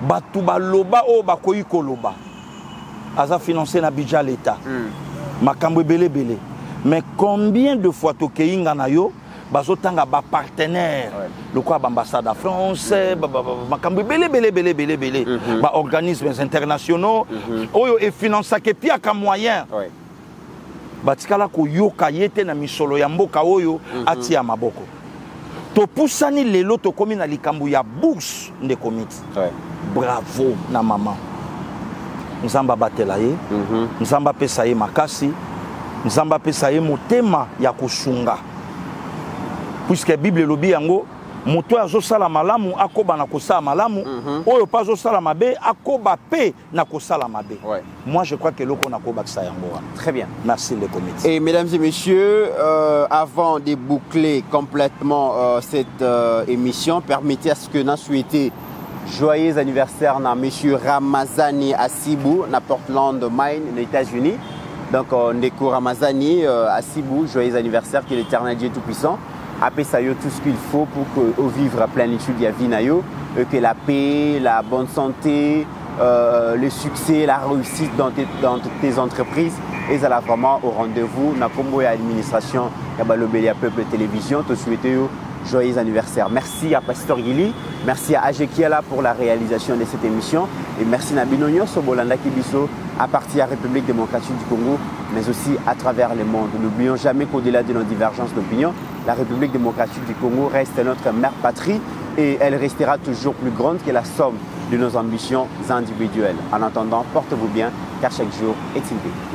Batu baloba o bakoyi koloba aza financé na budget l'État makambo belé belé mais combien de fois to keinga na yo bazotanga ba partenaire le quoi ambassade à France makambo belé belé ba organismes internationaux oyo e finance ke pia ka moyen batikala ko yoka yete na misolo ya mboka oyo atia maboko to pusani lelo to komi na likambo ya bourse de comité. Bravo na maman. Nzamba batela ye, nzamba pesa ye makasi, nzamba pesa ye motema ya kusunga. Puisque Bible lobi yango moto azo sala malamu akoba na kosala malamu, oyo pa azo sala mabe akoba pe na kosala mabe. Moi je crois que loko na koba ksa yango. Très bien. Merci les comités. Et mesdames et messieurs, avant de boucler complètement cette émission, permettez à ce que nous souhaitons Joyeux anniversaire à M. Ramazani Assibou, à Portland, Maine, aux États-Unis. Donc, Ndeko Ramazani Assibou, joyeux anniversaire, que l'Éternel Dieu Tout-Puissant appelle ça tout ce qu'il faut pour que vivre à plénitude de la vie, que la paix, la bonne santé, le succès, la réussite dans tes entreprises, et ça vraiment au rendez-vous. Dans la administration de Balobelia Peuple Télévision, te souhaiter joyeux anniversaire. Merci à Pasteur Gili, merci à Ajekiala pour la réalisation de cette émission et merci à Binonio Sobolanda Kibiso à partir de la République démocratique du Congo, mais aussi à travers le monde. N'oublions jamais qu'au-delà de nos divergences d'opinion, la République démocratique du Congo reste notre mère patrie et elle restera toujours plus grande que la somme de nos ambitions individuelles. En attendant, portez-vous bien car chaque jour est une vie.